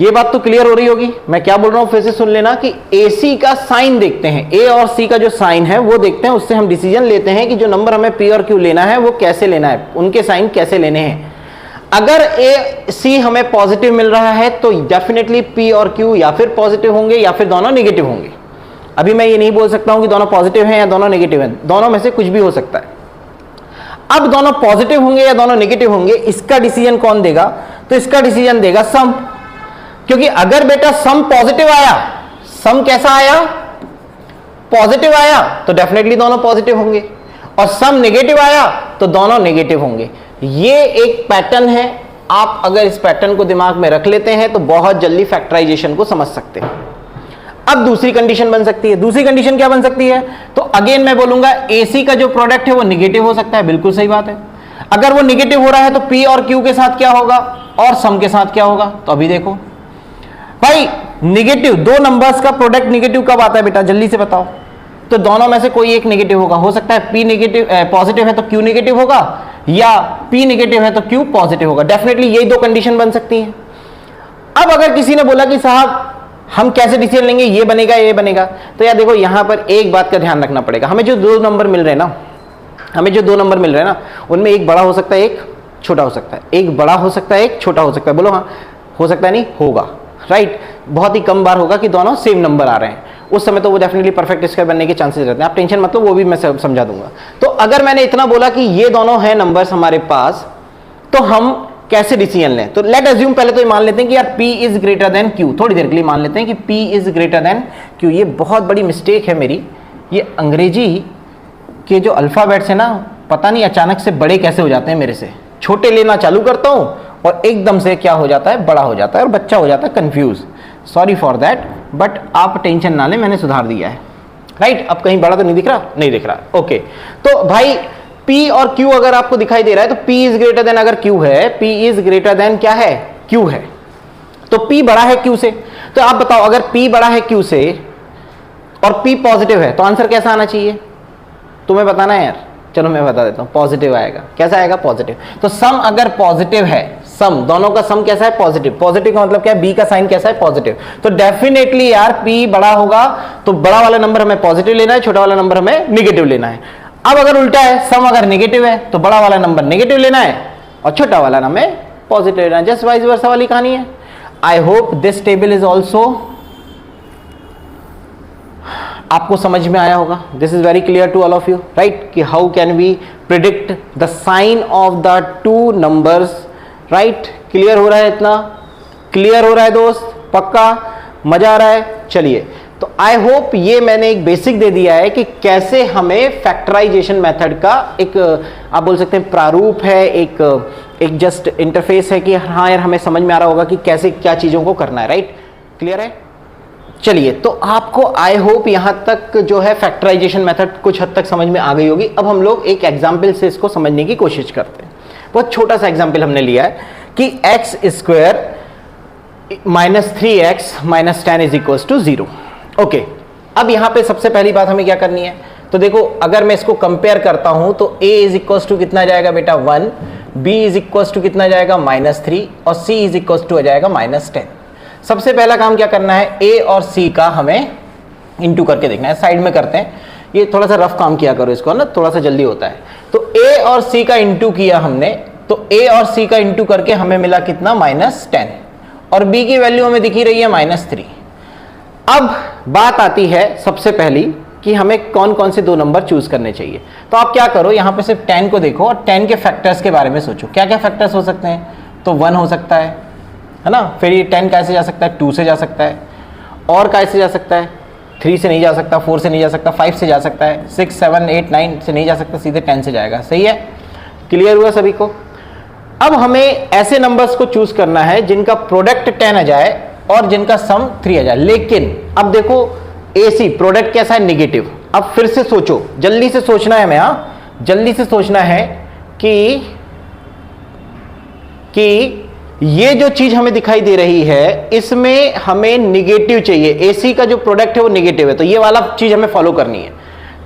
ये बात तो क्लियर हो रही होगी। मैं क्या बोल रहा हूं फिर से सुन लेना कि AC का साइन देखते हैं, A और C का जो साइन है वो देखते हैं, उससे हम डिसीजन लेते हैं कि जो नंबर हमें P और Q लेना है वो कैसे लेना है, उनके साइन कैसे लेने हैं। अगर AC हमें पॉजिटिव मिल रहा है तो डेफिनेटली P और Q या फिर पॉजिटिव होंगे या फिर दोनों नेगेटिव होंगे। अभी मैं ये नहीं बोल सकता हूं कि दोनों पॉजिटिव हैं या दोनों नेगेटिव हैं, दोनों में से कुछ भी हो सकता है। अब दोनों पॉजिटिव होंगे या दोनों नेगेटिव होंगे, इसका डिसीजन कौन देगा, तो इसका डिसीजन देगा सम। क्योंकि अगर बेटा सम पॉजिटिव आया, सम कैसा आया, पॉजिटिव आया, तो डेफिनेटली दोनों पॉजिटिव होंगे, और सम नेगेटिव आया तो दोनों नेगेटिव होंगे। ये एक पैटर्न है, आप अगर इस पैटर्न को दिमाग में रख लेते हैं तो बहुत जल्दी फैक्टराइजेशन को समझ सकते हैं। अब दूसरी कंडीशन बन सकती है। दूसरी कंडीशन क्या बन सकती है, तो अगेन मैं बोलूंगा AC का जो प्रोडक्ट है वो नेगेटिव हो सकता है, बिल्कुल सही बात है। अगर वो नेगेटिव हो रहा है तो P और Q के साथ क्या होगा और सम के साथ क्या होगा। तो अभी देखो भाई, नेगेटिव दो नंबर्स का प्रोडक्ट नेगेटिव कब आता है बेटा, जल्दी से बताओ। तो दोनों में से कोई एक नेगेटिव होगा। हो सकता है P नेगेटिव पॉजिटिव है तो Q नेगेटिव होगा, या P नेगेटिव है तो Q पॉजिटिव होगा। डेफिनेटली यही दो कंडीशन बन सकती हैं। अब अगर किसी ने बोला कि साहब हम कैसे डिसीजन लेंगे, ये बनेगा ये बनेगा, तो यार देखो यहां पर एक बात का ध्यान रखना पड़ेगा। हमें जो दो नंबर मिल रहे हैं ना, उनमें एक बड़ा हो सकता है एक छोटा हो सकता है, एक बड़ा हो सकता है एक छोटा हो सकता है। बोलो हाँ, हो सकता है नहीं, होगा, राइट। बहुत ही कम बार होगा कि दोनों सेम नंबर आ रहे हैं, उस समय तो वो डेफिनेटली परफेक्ट स्क्वायर बनने के चांसेस रहते हैं। आप टेंशन मत लो, वो भी मैं समझा दूंगा। तो अगर मैंने इतना बोला कि ये दोनों हैं नंबर्स हमारे पास, तो हम कैसे डिसीजन लें। तो लेट अज्यूम, पहले तो ये मान लेते हैं कि यार P is greater then Q। थोड़ी देर के लिए मान लेते हैं कि P is greater then Q। ये बहुत बड़ी मिस्टेक है मेरी, ये अंग्रेजी के जो अल्फाबेट्स है ना, पता नहीं अचानक से बड़े कैसे हो जाते हैं मेरे से। छोटे लेना चालू करता हूं और एकदम से क्या हो जाता है, बड़ा हो जाता है और बच्चा हो जाता है confuse. Sorry for that, but आप टेंशन ना लें, मैंने सुधार दिया है, राइट। अब कहीं बड़ा तो नहीं दिख रहा, नहीं दिख रहा, ओके। तो भाई P और Q अगर आपको दिखाई दे रहा है तो P इज ग्रेटर देन, अगर Q है, P इज ग्रेटर देन क्या है, Q है, तो P बड़ा है Q से। तो आप बताओ अगर P बड़ा है Q से और P पॉजिटिव है तो आंसर कैसा आना चाहिए, तुम्हें बताना है यार। चलो मैं बता देता हूं, पॉजिटिव आएगा। कैसा आएगा, पॉजिटिव। तो सम अगर पॉजिटिव है, सम दोनों का सम कैसा है, पॉजिटिव। पॉजिटिव का मतलब क्या है, B का साइन कैसा है, पॉजिटिव। तो डेफिनेटली यार P बड़ा होगा तो बड़ा वाला नंबर हमें पॉजिटिव लेना है, छोटा वाला नंबर हमें नेगेटिव लेना है। अब अगर उल्टा है, सम अगर नेगेटिव है तो बड़ा वाला नंबर नेगेटिव लेना है और छोटा वाला हमें पॉजिटिव लेना है। जस्ट वाइस वर्सा वाली कहानी है। I hope this table is also आपको समझ में आया होगा। This is very clear to all of you, right, कि how can we predict the sign of the two numbers, right. Clear हो रहा है, इतना क्लियर हो रहा है दोस्त, पक्का मजा आ रहा है। चलिए, तो आई होप ये मैंने एक बेसिक दे दिया है कि कैसे हमें फैक्टराइजेशन मेथड का एक आप बोल सकते हैं प्रारूप है, एक जस्ट इंटरफेस है कि हाँ यार हमें समझ में आ रहा होगा कि कैसे क्या चीजों को करना है, राइट। क्लियर है। चलिए, तो आपको आई होप यहां तक जो है फैक्टराइजेशन मेथड कुछ हद तक समझ में आ गई होगी। अब हम लोग एक एग्जाम्पल से इसको समझने की कोशिश करते हैं। बहुत छोटा सा एग्जाम्पल हमने लिया है कि x स्क्वायर -3x - 10 = 0। ओके, अब यहां पे सबसे पहली बात हमें क्या करनी है, तो देखो अगर मैं इसको कंपेयर करता हूं तो a = कितना जाएगा बेटा 1, b = कितना जाएगा -3 और c = जाएगा -10। सबसे पहला काम क्या करना है, a और c का हमें इंटू करके देखना है। साइड में करते हैं, ये थोड़ा सा रफ काम किया करो इसको ना, थोड़ा सा जल्दी होता है। तो a और c का इंटू किया हमने, तो a और c का इंटू करके हमें मिला कितना -10, और b की वैल्यू हमें दिखी रही है -3। अब बात आती है सबसे पहली कि हमें कौन कौन से दो नंबर चूज करने चाहिए। तो आप क्या करो, यहां पे सिर्फ 10 को देखो और 10 के फैक्टर्स के बारे में सोचो, क्या क्या फैक्टर्स हो सकते हैं। तो 1 हो सकता है ना, फिर ये 10 कैसे जा सकता है, 2 से जा सकता है, और कैसे जा सकता है, 3 से नहीं जा सकता, 4 से नहीं जा सकता, 5 से जा सकता है, 6, 7, 8, 9 से नहीं जा सकता, सीधे 10 से जाएगा। सही है, क्लियर हुआ सभी को। अब हमें ऐसे नंबर्स को चूज करना है जिनका प्रोडक्ट 10 आ जाए और जिनका सम 3 आ जाए। लेकिन अब देखो AC प्रोडक्ट कैसा है, नेगेटिव। अब फिर से सोचो, जल्दी से सोचना है हमें, जल्दी से सोचना है कि ये जो चीज हमें दिखाई दे रही है इसमें हमें निगेटिव चाहिए। AC का जो प्रोडक्ट है वो निगेटिव है, तो ये वाला चीज हमें फॉलो करनी है।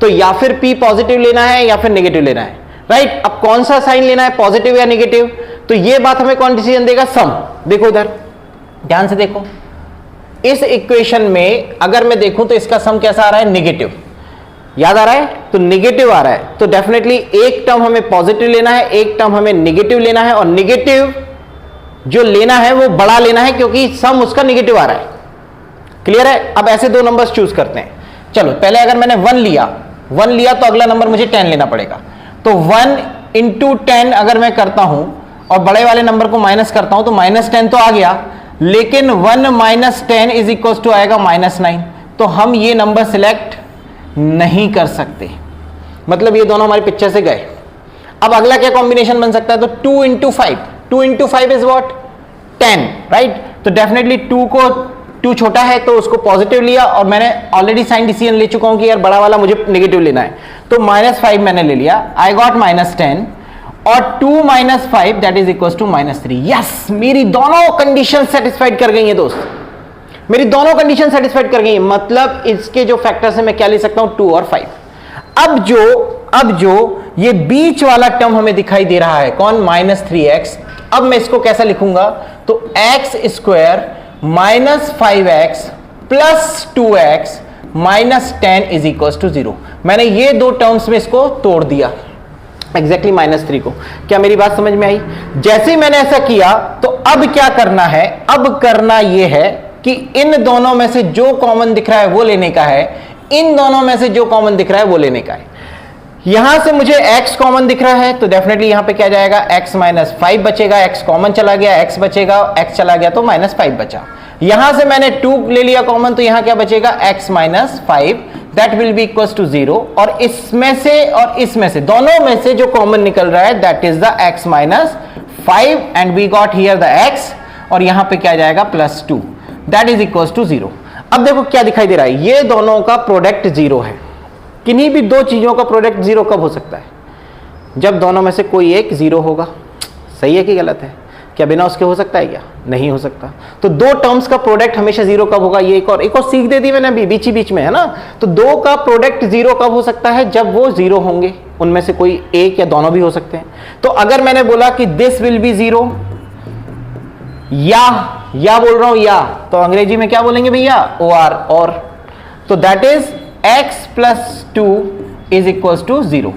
तो या फिर P पॉजिटिव लेना है या फिर नेगेटिव लेना है, राइट। अब कौन सा साइन लेना है, पॉजिटिव या नेगेटिव, तो ये बात हमें कौन डिसीजन देगा, सम। देखो इधर ध्यान से देखो, इस इक्वेशन में अगर मैं देखूं तो इसका सम कैसा आ रहा है, नेगेटिव। याद आ रहा है, तो नेगेटिव आ रहा है, तो डेफिनेटली एक टर्म हमें पॉजिटिव लेना है, एक टर्म हमें नेगेटिव लेना है, और नेगेटिव जो लेना है वो बड़ा लेना है क्योंकि सम उसका नेगेटिव आ रहा है। क्लियर है। अब ऐसे दो नंबर्स चूज करते हैं। चलो पहले अगर मैंने 1 लिया तो अगला नंबर मुझे 10 लेना पड़ेगा। तो 1 × 10 अगर मैं करता हूं और बड़े वाले नंबर को माइनस करता हूं तो -10 तो आ गया, लेकिन 1 - 10 इज इक्वल टू आएगा -9। तो हम ये नंबर सिलेक्ट नहीं कर सकते, मतलब ये दोनों हमारी पिक्चर से गए। अब अगला क्या कॉम्बिनेशन बन सकता है, तो 2 × 5, 2 × 5 इज व्हाट, 10, राइट। तो डेफिनेटली 2 छोटा है तो उसको पॉजिटिव लिया, और मैंने ऑलरेडी साइन डिसीजन ले चुका हूं कि यार बड़ा वाला मुझे नेगेटिव लेना है, तो -5 मैंने ले लिया, आई गॉट -10, और 2 - 5 that is equal to -3। Yes, मेरी दोनों कंडीशन सेटिस्फाइड कर गई है दोस्त, मेरी दोनों कंडीशन सेटिस्फाइड कर गई है। मतलब इसके जो फैक्टर्स है मैं क्या ले सकता हूं, 2 और 5। अब जो ये बीच वाला टर्म हमें दिखाई दे रहा है, कौन, -3x। अब मैं इसको कैसा लिखूंगा, तो x² -5x + 2x -10 is equal to 0। मैंने ये दो टर्म्स में इसको तोड़ दिया, एग्जैक्टली -3 को। क्या मेरी बात समझ में आई। जैसे ही मैंने ऐसा किया तो अब क्या करना है, अब करना यह है कि इन दोनों में से जो कॉमन दिख रहा है वो लेने का है, इन दोनों में से जो कॉमन दिख रहा है वो लेने का है। यहां से मुझे x कॉमन दिख रहा है तो डेफिनेटली यहां पे क्या जाएगा, x - 5 बचेगा, x कॉमन चला गया, x बचेगा, x चला गया तो -5 बचा। यहां से मैंने 2 ले लिया कॉमन, तो यहां क्या बचेगा, x - 5 that will be equal to 0। और इसमें से और इसमें से, दोनों में से जो कॉमन निकल रहा है that is the x - 5 and we got here the x, और यहां पे क्या जाएगा, +2 दैट इज इक्वल टू 0। अब देखो क्या दिखाई दे रहा है, ये दोनों का प्रोडक्ट 0 है। किन्हीं भी दो चीजों का प्रोडक्ट 0 कब हो सकता है, जब दोनों में से कोई एक 0 होगा। सही है कि गलत है, क्या बिना उसके हो सकता है, क्या नहीं हो सकता। तो दो टर्म्स का प्रोडक्ट हमेशा 0 कब होगा, ये एक और सीख दे दी मैंने अभी बीच में, है ना। तो दो का प्रोडक्ट 0 कब हो सकता है, जब वो 0 होंगे, उनमें से कोई एक या दोनों भी हो सकते हैं। तो अगर मैंने बोला कि दिस विल बी 0, या बोल रहा हूं या, तो अंग्रेजी में क्या बोलेंगे भैया, OR, और। तो that is x + 2 is equal to 0।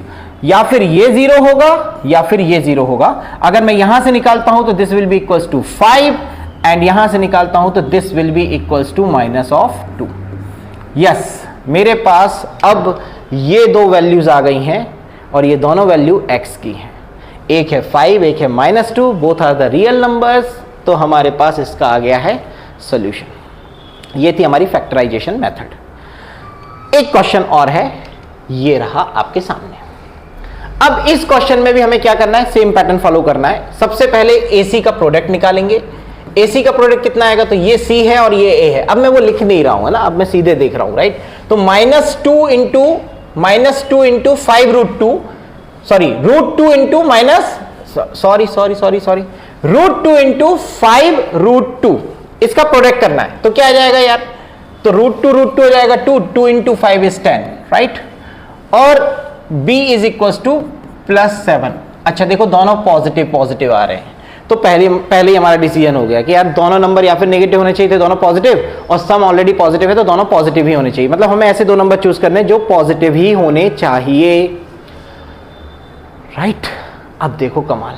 या फिर ये 0 होगा या फिर ये 0 होगा। अगर मैं यहां से निकालता हूं तो this will be equal to 5, and यहां से निकालता हूं तो this will be equal to -2। Yes, मेरे पास अब ये दो वैल्यूज आ गई हैं और ये दोनों वैल्यू x की हैं। एक है 5, एक है -2, both are the real numbers. तो हमारे पास इसका आ गया है सॉल्यूशन। ये थी हमारी फैक्टराइजेशन मेथड। एक क्वेश्चन और है, ये रहा आपके सामने। अब इस क्वेश्चन में भी हमें क्या करना है, सेम पैटर्न फॉलो करना है। सबसे पहले AC का प्रोडक्ट निकालेंगे। AC का प्रोडक्ट कितना आएगा, तो ये C है और ये A है। अब मैं वो लिख नहीं रहा हूं, है ना, अब मैं सीधे देख रहा हूं, राइट। तो -2 × 5√2, सॉरी √2 इंटू माइनस, सॉरी √2 × 5√2, इसका प्रोडक्ट करना है। तो क्या आ जाएगा यार, तो √2 हो जाएगा 2 × 5 इज 10, राइट। और b इज इक्वल टू +7। अच्छा देखो, दोनों पॉजिटिव आ रहे हैं, तो पहले ही हमारा डिसीजन हो गया कि यार दोनों नंबर या फिर नेगेटिव होने चाहिए थे, दोनों पॉजिटिव, और सम ऑलरेडी पॉजिटिव है तो दोनों पॉजिटिव ही होने चाहिए। मतलब हमें ऐसे दो नंबर चूज करने जो पॉजिटिव ही होने चाहिए। राइट। अब देखो कमाल,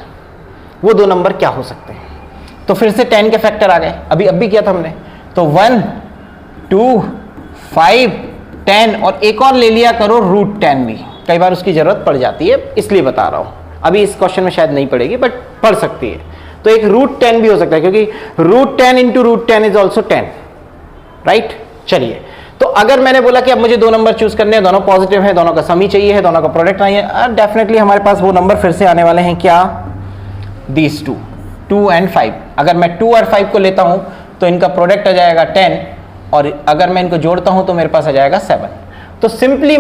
वो दो नंबर क्या हो सकते हैं। तो फिर से 10 के फैक्टर आ गए, अभी किया था हमने। तो 1 2 5 10 और एक और ले लिया करो √10 भी, कई बार उसकी जरूरत पड़ जाती है, इसलिए बता रहा हूं। अभी इस क्वेश्चन में शायद नहीं पड़ेगी बट पड़ सकती है। तो एक √10 भी हो सकता है, क्योंकि √10 इंटू √10 इज ऑल्सो 10, राइट। चलिए, तो अगर मैंने बोला कि अब मुझे दो नंबर चूज करने हैं, दोनों पॉजिटिव है, दोनों का सम ही चाहिए है, दोनों का प्रोडक्ट नहीं है, डेफिनेटली हमारे पास वो नंबर फिर से आने वाले हैं, क्या, दीज 2 एंड 5। अगर मैं 2 और 5 को लेता हूं तो इनका प्रोडक्ट आ जाएगा 10, और अगर मैं इनको जोड़ता हूं तो मेरे पास आ जाएगा 7। तो सिंपली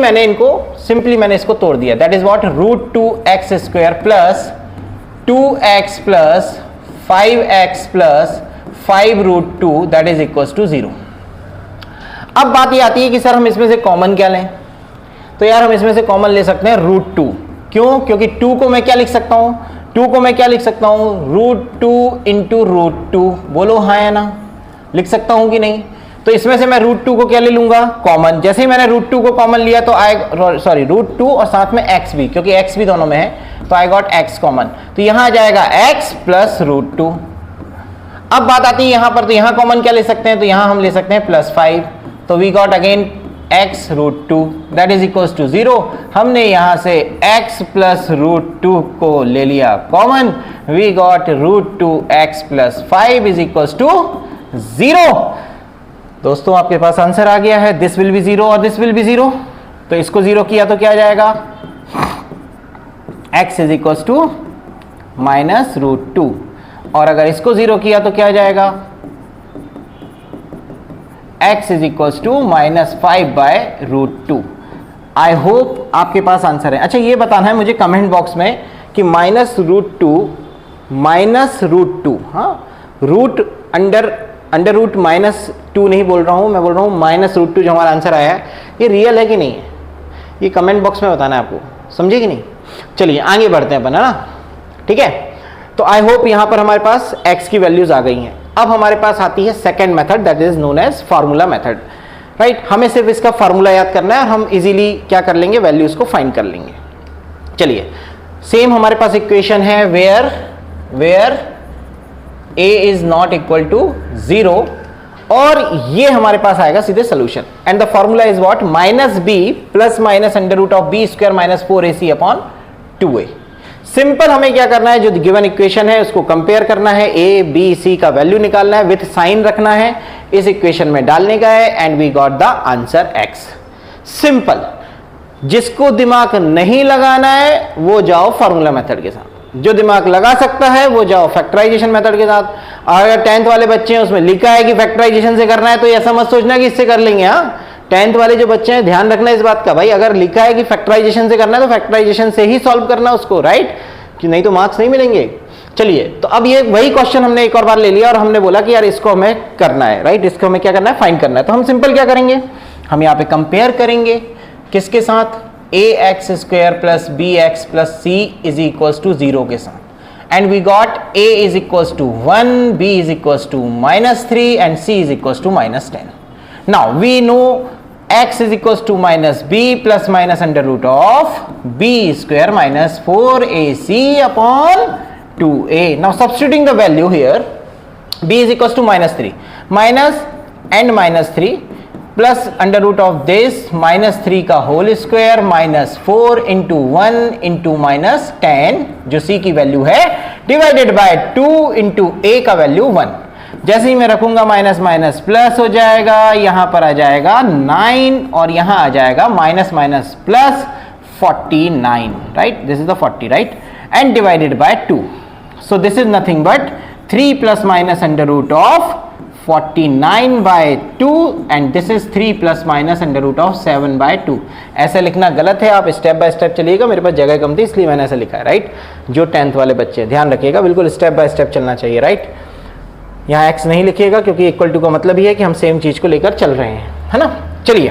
मैंने इसको तोड़ दिया, that is what, √2x² plus 2x plus 5x plus 5√2 that is equal to 0। अब बात ये आती है कि सर हम इसमें से कॉमन क्या लें। तो यार हम इसमें से कॉमन ले सकते हैं √2। क्यों? क्योंकि 2 को मैं क्या लिख सकता हूं, 2 को मैं क्या लिख सकता हूं, √2 इंटू √2। बोलो हाँ या ना, लिख सकता हूं कि नहीं। तो इसमें से मैं √2 को क्या ले लूंगा, कॉमन। जैसे ही मैंने √2 को कॉमन लिया तो √2 और साथ में x भी, क्योंकि x भी दोनों में है, तो आई गॉट x कॉमन। तो यहां आ जाएगा x प्लस √2। अब बात आती है यहां पर, तो यहां कॉमन क्या ले सकते हैं, तो यहां हम ले सकते हैं +5। तो we got again x √2 that is equal to 0। हमने यहां से x प्लस √2 को ले लिया common, we got √2x plus 5 is equal to 0। दोस्तों आपके पास आंसर आ गया है, दिस विल बी 0 और दिस विल बी 0। तो इसको 0 किया तो क्या आ जाएगा, x इज इक्वल टू -√2, और अगर इसको 0 किया तो क्या आ जाएगा, x is equal to -5/√2। I hope आपके पास आंसर है। अच्छा ये बताना है मुझे कमेंट बॉक्स में कि -√2, हाँ, अंडर रूट -2 नहीं बोल रहा हूं, मैं बोल रहा हूं -√2 जो हमारा आंसर आया है, ये रियल है कि नहीं है, ये कमेंट बॉक्स में बताना है आपको, समझे कि नहीं। चलिए आगे बढ़ते हैं अपन, है ना, ठीक है। तो आई होप यहां पर हमारे पास x की वैल्यूज आ गई हैं। अब हमारे पास आती है second method, that is known as formula method, right. हमें सिर्फ इसका फार्मूला याद करना है और हम इजीली क्या कर लेंगे, वैल्यूज को फाइंड कर लेंगे। चलिए, सेम हमारे पास इक्वेशन है where a is not equal to 0, और ये हमारे पास आएगा सीधे solution. And the formula is what, -b plus minus √b² - 4ac upon 2a। Simple हमें क्या करना है, जो गिवन इक्वेशन है उसको कंपेयर करना है, a b c का वैल्यू निकालना है, विथ साइन रखना है, इस इक्वेशन में डालने का है, and we got the answer x। Simple. जिसको दिमाग नहीं लगाना है वो जाओ फार्मूला मेथड के साथ, जो दिमाग लगा सकता है वो जाओ फैक्टराइजेशन मेथड के साथ। अगर 10th वाले बच्चे हैं उसमें लिखा है कि फैक्टराइजेशन से करना है, तो ऐसा मत सोचना कि इससे कर लेंगे। हाँ, 10th वाले जो बच्चे हैं ध्यान रखना इस बात का, भाई अगर लिखा है कि फैक्टराइजेशन से करना है तो फैक्टराइजेशन से ही सॉल्व करना उसको, राइट, कि नहीं तो मार्क्स नहीं मिलेंगे। चलिए, तो अब ये वही क्वेश्चन हमने एक और बार ले लिया और हमने बोला कि यार इसको हमें करना है, राइट, इसको हमें क्या करना है, फाइंड करना है। तो हम सिंपल क्या करेंगे, हम यहाँ पे कंपेयर करेंगे किसके साथ, ax² plus bx plus c is equal to 0 के साथ। And we got a is equals to 1, b is equals to -3 and c is equals to -10. Now we know x is equals to -b plus minus under root of b square minus 4ac upon 2a. Now substituting the value here, b is equals to -3 minus and -3 plus under root of this -3 का whole square -4 into 1 into -10 जो c की value है, divided by 2 into a का value 1। जैसे ही मैं रखूंगा minus minus plus हो जाएगा, यहां पर आ जाएगा 9 और यहां आ जाएगा minus minus plus 49, right, this is the 40, right, and divided by 2। So this is nothing but 3 plus minus under root of 49/2 and this is 3 plus minus under root of 7/2। ऐसे लिखना गलत है, आप स्टेप बाय स्टेप चलिएगा, मेरे पास जगह कम थी इसलिए मैंने ऐसा लिखा है, राइट। जो 10th वाले बच्चे ध्यान रखिएगा, बिल्कुल स्टेप बाय स्टेप चलना चाहिए, राइट। यहाँ x नहीं लिखिएगा क्योंकि इक्वल टू का मतलब ही है कि हम सेम चीज को लेकर चल रहे हैं, है ना। चलिए,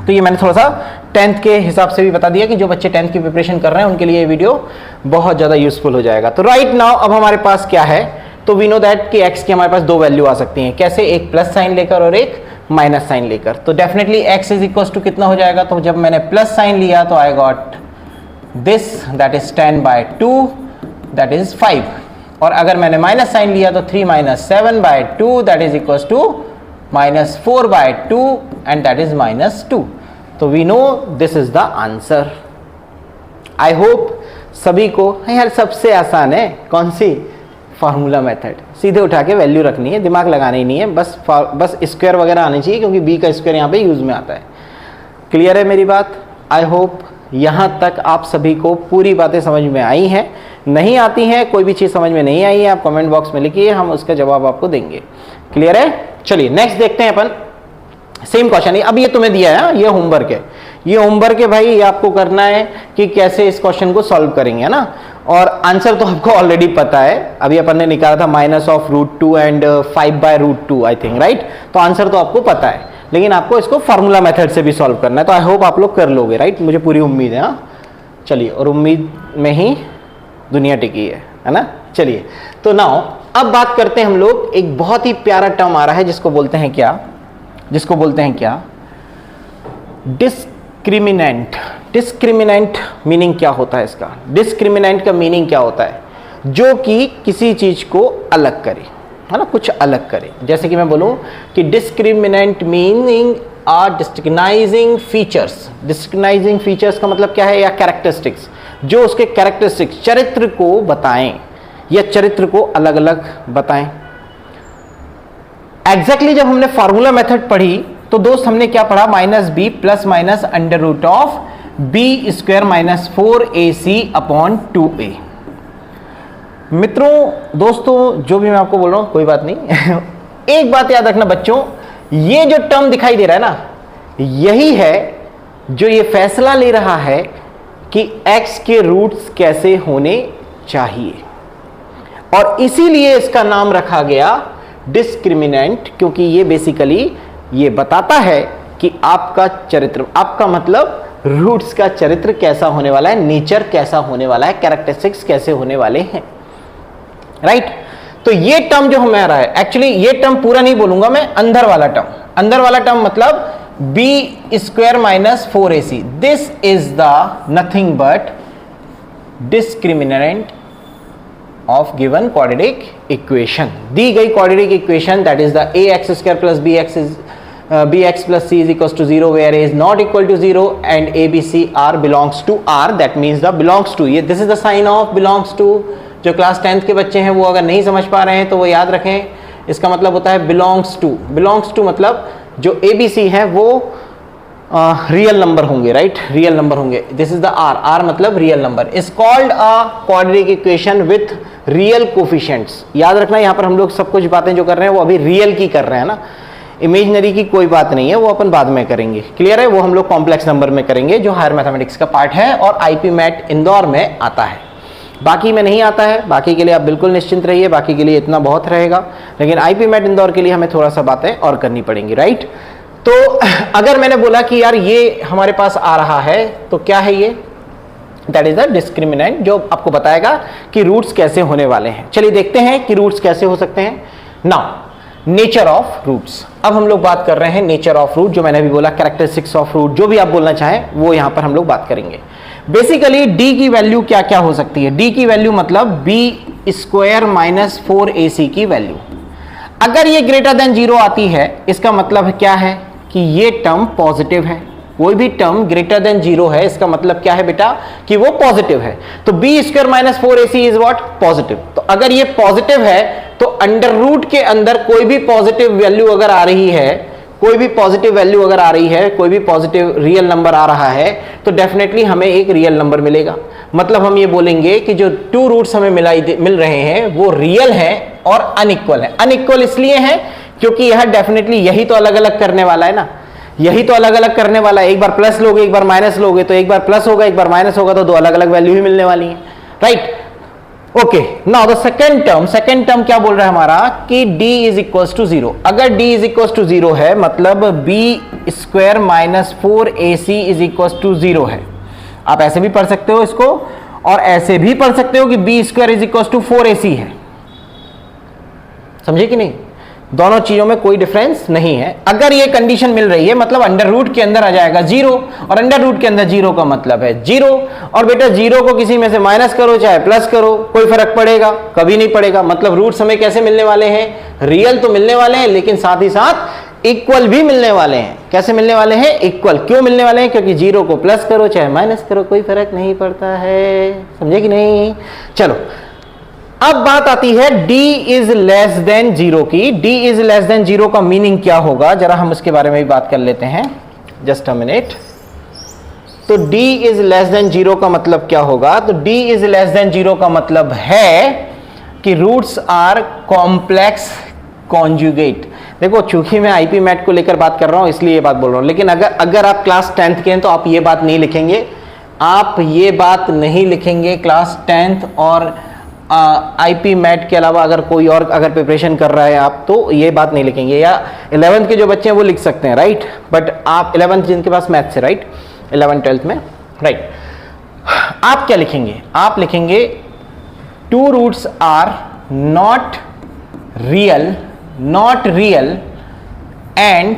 तो ये मैंने थोड़ा सा 10th के हिसाब से भी बता दिया कि जो बच्चे 10th की प्रिपरेशन कर रहे हैं उनके लिए ये वीडियो बहुत ज्यादा यूजफुल हो जाएगा। तो राइट नाउ अब हमारे पास क्या है, तो वी नो दैट कि x की हमारे पास दो वैल्यू आ सकती हैं, कैसे, एक प्लस साइन लेकर और एक माइनस साइन लेकर। तो definitely x is equal to कितना हो जाएगा, तो जब मैंने प्लस साइन लिया तो I got this that is 10/2 that is 5, और अगर मैंने माइनस साइन लिया तो 3 - 7/2 that is equal to -4/2 and that is -2. तो we know this is the answer. I hope सभी को, यार सबसे आसान है कौन सी, फार्मूला मेथड. सीधे उठा के वैल्यू रखनी है, दिमाग लगाना ही नहीं है, बस स्क्वायर वगैरह आनी चाहिए क्योंकि b का स्क्वायर यहाँ पे यूज में आता है. क्लियर है मेरी बात? आई होप यहाँ तक आप सभी को पूरी बातें समझ में आई हैं. नहीं आती हैं, कोई भी चीज़ समझ में नहीं आई है, आप कमेंट बॉक्स में लिखिए, हम उसका जवाब आपको देंगे. क्लियर है? चलिए नेक्स्ट देखते हैं अपन. सेम क्वेश्चन है, अब ये तुम्हें दिया है, ये होमवर्क है, ये होमवर्क है भाई, ये आपको करना है कि कैसे इस क्वेश्चन को सॉल्व करेंगे, है ना. और आंसर तो आपको ऑलरेडी पता है, अभी अपन ने निकाला था -√2 एंड 5/√2 आई थिंक, राइट. तो आंसर तो आपको पता है, लेकिन आपको इसको फार्मूला मेथड से भी सॉल्व करना है. तो आई होप आप लोग कर लोगे, राइट, मुझे पूरी उम्मीद है. हाँ चलिए, और उम्मीद में ही दुनिया टिकी है ना. चलिए, तो नाउ अब बात करते हैं हम लोग, एक बहुत ही प्यारा टर्म आ रहा है जिसको बोलते हैं क्या, डिस्क्रिमिनेंट. डिस्क्रिमिनेंट मीनिंग क्या होता है इसका? डिस्क्रिमिनेंट का मीनिंग क्या होता है? जो कि किसी चीज को अलग करे, है ना, कुछ अलग करे. जैसे कि मैं बोलूं कि discriminant meaning are discriminating features. Discriminating features का मतलब क्या है? या कैरेक्टरिस्टिक्स, जो उसके कैरेक्टरिस्टिक्स, चरित्र को बताएं या चरित्र को अलग अलग बताएं. एग्जैक्टली जब हमने फार्मूला मेथड पढ़ी तो दोस्त हमने क्या पढ़ा? -b + (b² - 4ac/2a. मित्रों, दोस्तों, जो भी मैं आपको बोल रहा हूं कोई बात नहीं एक बात याद रखना बच्चों, ये जो टर्म दिखाई दे रहा है ना, यही है जो ये फैसला ले रहा है कि x के रूट्स कैसे होने चाहिए, और इसीलिए इसका नाम रखा गया डिस्क्रिमिनेंट, क्योंकि ये बेसिकली ये बताता है कि आपका चरित्र, आपका मतलब रूट्स का चरित्र कैसा होने वाला है, नेचर कैसा होने वाला है, कैरेक्टरिस्टिक्स कैसे होने वाले हैं, राइट. तो ये टर्म जो हमें आ रहा है, एक्चुअली ये टर्म पूरा नहीं बोलूंगा मैं, अंदर वाला टर्म मतलब b² - 4ac. This is the nothing but discriminant of given quadratic equation. दी गई quadratic equation, that is the ax² + bx + c = 0 where a is not equal to 0 and a b c r belongs to r. that means the belongs to, ये this is the sign of belongs to. जो class 10th के बच्चे हैं वो अगर नहीं समझ पा रहे हैं तो वो याद रखें, इसका मतलब होता है belongs to. belongs to मतलब जो a b c है वो रियल नंबर होंगे, राइट, रियल नंबर होंगे. दिस इज द r मतलब real number. Is called a quadratic equation with real coefficients. याद रखना, यहाँ पर हम लोग सब कुछ बातें जो कर रहे हैं वो अभी रियल की कर रहे हैं ना, इमेजिनरी की कोई बात नहीं है, वो अपन बाद में करेंगे. क्लियर है? वो हम लोग कॉम्प्लेक्स नंबर में करेंगे जो हायर मैथमेटिक्स का पार्ट है और आईपी मैट इंदौर में आता है. बाकी में नहीं आता है, बाकी के लिए आप बिल्कुल निश्चिंत रहिए, बाकी के लिए इतना बहुत रहेगा, लेकिन आईपी मैट इंदौर के लिए हमें थोड़ा सा बातें और करनी पड़ेंगी, राइट. तो अगर मैंने बोला कि यार ये हमारे पास आ रहा है तो क्या है ये? दैट इज द डिस्क्रिमिनेंट, जो आपको बताएगा कि रूट्स कैसे होने वाले हैं. चलिए देखते हैं कि रूट्स कैसे हो सकते हैं. Now nature of roots. अब हम लोग बात कर रहे हैं नेचर ऑफ रूट, जो मैंने अभी बोला, कैरेक्टरिस्टिक्स ऑफ रूट, जो भी आप बोलना चाहें वो यहां पर हम लोग बात करेंगे. बेसिकली d की वैल्यू क्या क्या हो सकती है? d की वैल्यू मतलब b² - 4ac की वैल्यू. अगर ये ग्रेटर देन 0 आती है, इसका मतलब क्या है कि ये टर्म पॉजिटिव है. कोई भी टर्म ग्रेटर देन 0 है, इसका मतलब क्या है बेटा? कि वो पॉजिटिव है. तो b² - 4ac is what? Positive. तो अगर ये पॉजिटिव है तो अंडर रूट के अंदर कोई भी पॉजिटिव वैल्यू अगर आ रही है, कोई भी पॉजिटिव वैल्यू अगर आ रही है, कोई भी पॉजिटिव रियल नंबर आ रहा है, तो डेफिनेटली हमें एक रियल नंबर मिलेगा. मतलब हम ये बोलेंगे कि जो 2 रूट्स हमें मिल रहे हैं वो रियल हैं और अनइक्वल है. अनइक्वल इसलिए है क्योंकि यह डेफिनेटली यही तो अलग अलग करने वाला है ना, यही तो अलग अलग करने वाला है. एक बार प्लस लोगे, एक बार माइनस लोगे, तो एक बार प्लस होगा, एक बार माइनस होगा, तो 2 अलग अलग वैल्यू ही मिलने वाली है, right. Okay, now the second term क्या बोल रहा है हमारा कि d = 0. अगर d = 0 है मतलब b² - 4ac = 0 है. आप ऐसे भी पढ़ सकते हो इसको और ऐसे भी पढ़ सकते हो कि b² = 4ac है. समझे कि नहीं? दोनों चीजों में कोई डिफरेंस नहीं है। अगर ये कंडीशन मिल रही है मतलब अंडर रूट के अंदर आ जाएगा जीरो, और अंडर रूट के अंदर जीरो का मतलब है जीरो। और बेटा जीरो को किसी में से माइनस करो चाहे प्लस करो, कोई फर्क पड़ेगा? कभी नहीं पड़ेगा। मतलब रूट्स हमें कैसे मिलने वाले हैं? रियल तो मिलने वाले हैं, लेकिन साथ ही साथ इक्वल भी मिलने वाले हैं। कैसे मिलने वाले हैं? इक्वल। क्यों मिलने वाले हैं? क्योंकि जीरो को प्लस करो चाहे माइनस करो कोई फर्क नहीं पड़ता है। समझे कि नहीं? चलो अब बात आती है d is less than zero की। d is less than zero का मीनिंग क्या होगा, जरा हम उसके बारे में भी बात कर लेते हैं। Just a minute. तो d is less than zero का मतलब क्या होगा? तो d is less than zero का मतलब है कि रूट्स आर कॉम्प्लेक्स कॉन्जुगेट। देखो चूंकि मैं आईपी मैट को लेकर बात कर रहा हूं इसलिए ये बात बोल रहा हूं, लेकिन अगर आप क्लास 10th के हैं तो आप ये बात नहीं लिखेंगे। आप ये बात नहीं लिखेंगे क्लास 10th और आईपी मैट के अलावा अगर कोई और अगर प्रिपरेशन कर रहा है आप, तो ये बात नहीं लिखेंगे। या 11th के जो बच्चे हैं वो लिख सकते हैं, राइट। बट आप 11th जिनके पास मैथ्स है, राइट, 11th 12th में, राइट, आप क्या लिखेंगे? आप लिखेंगे two roots are not real and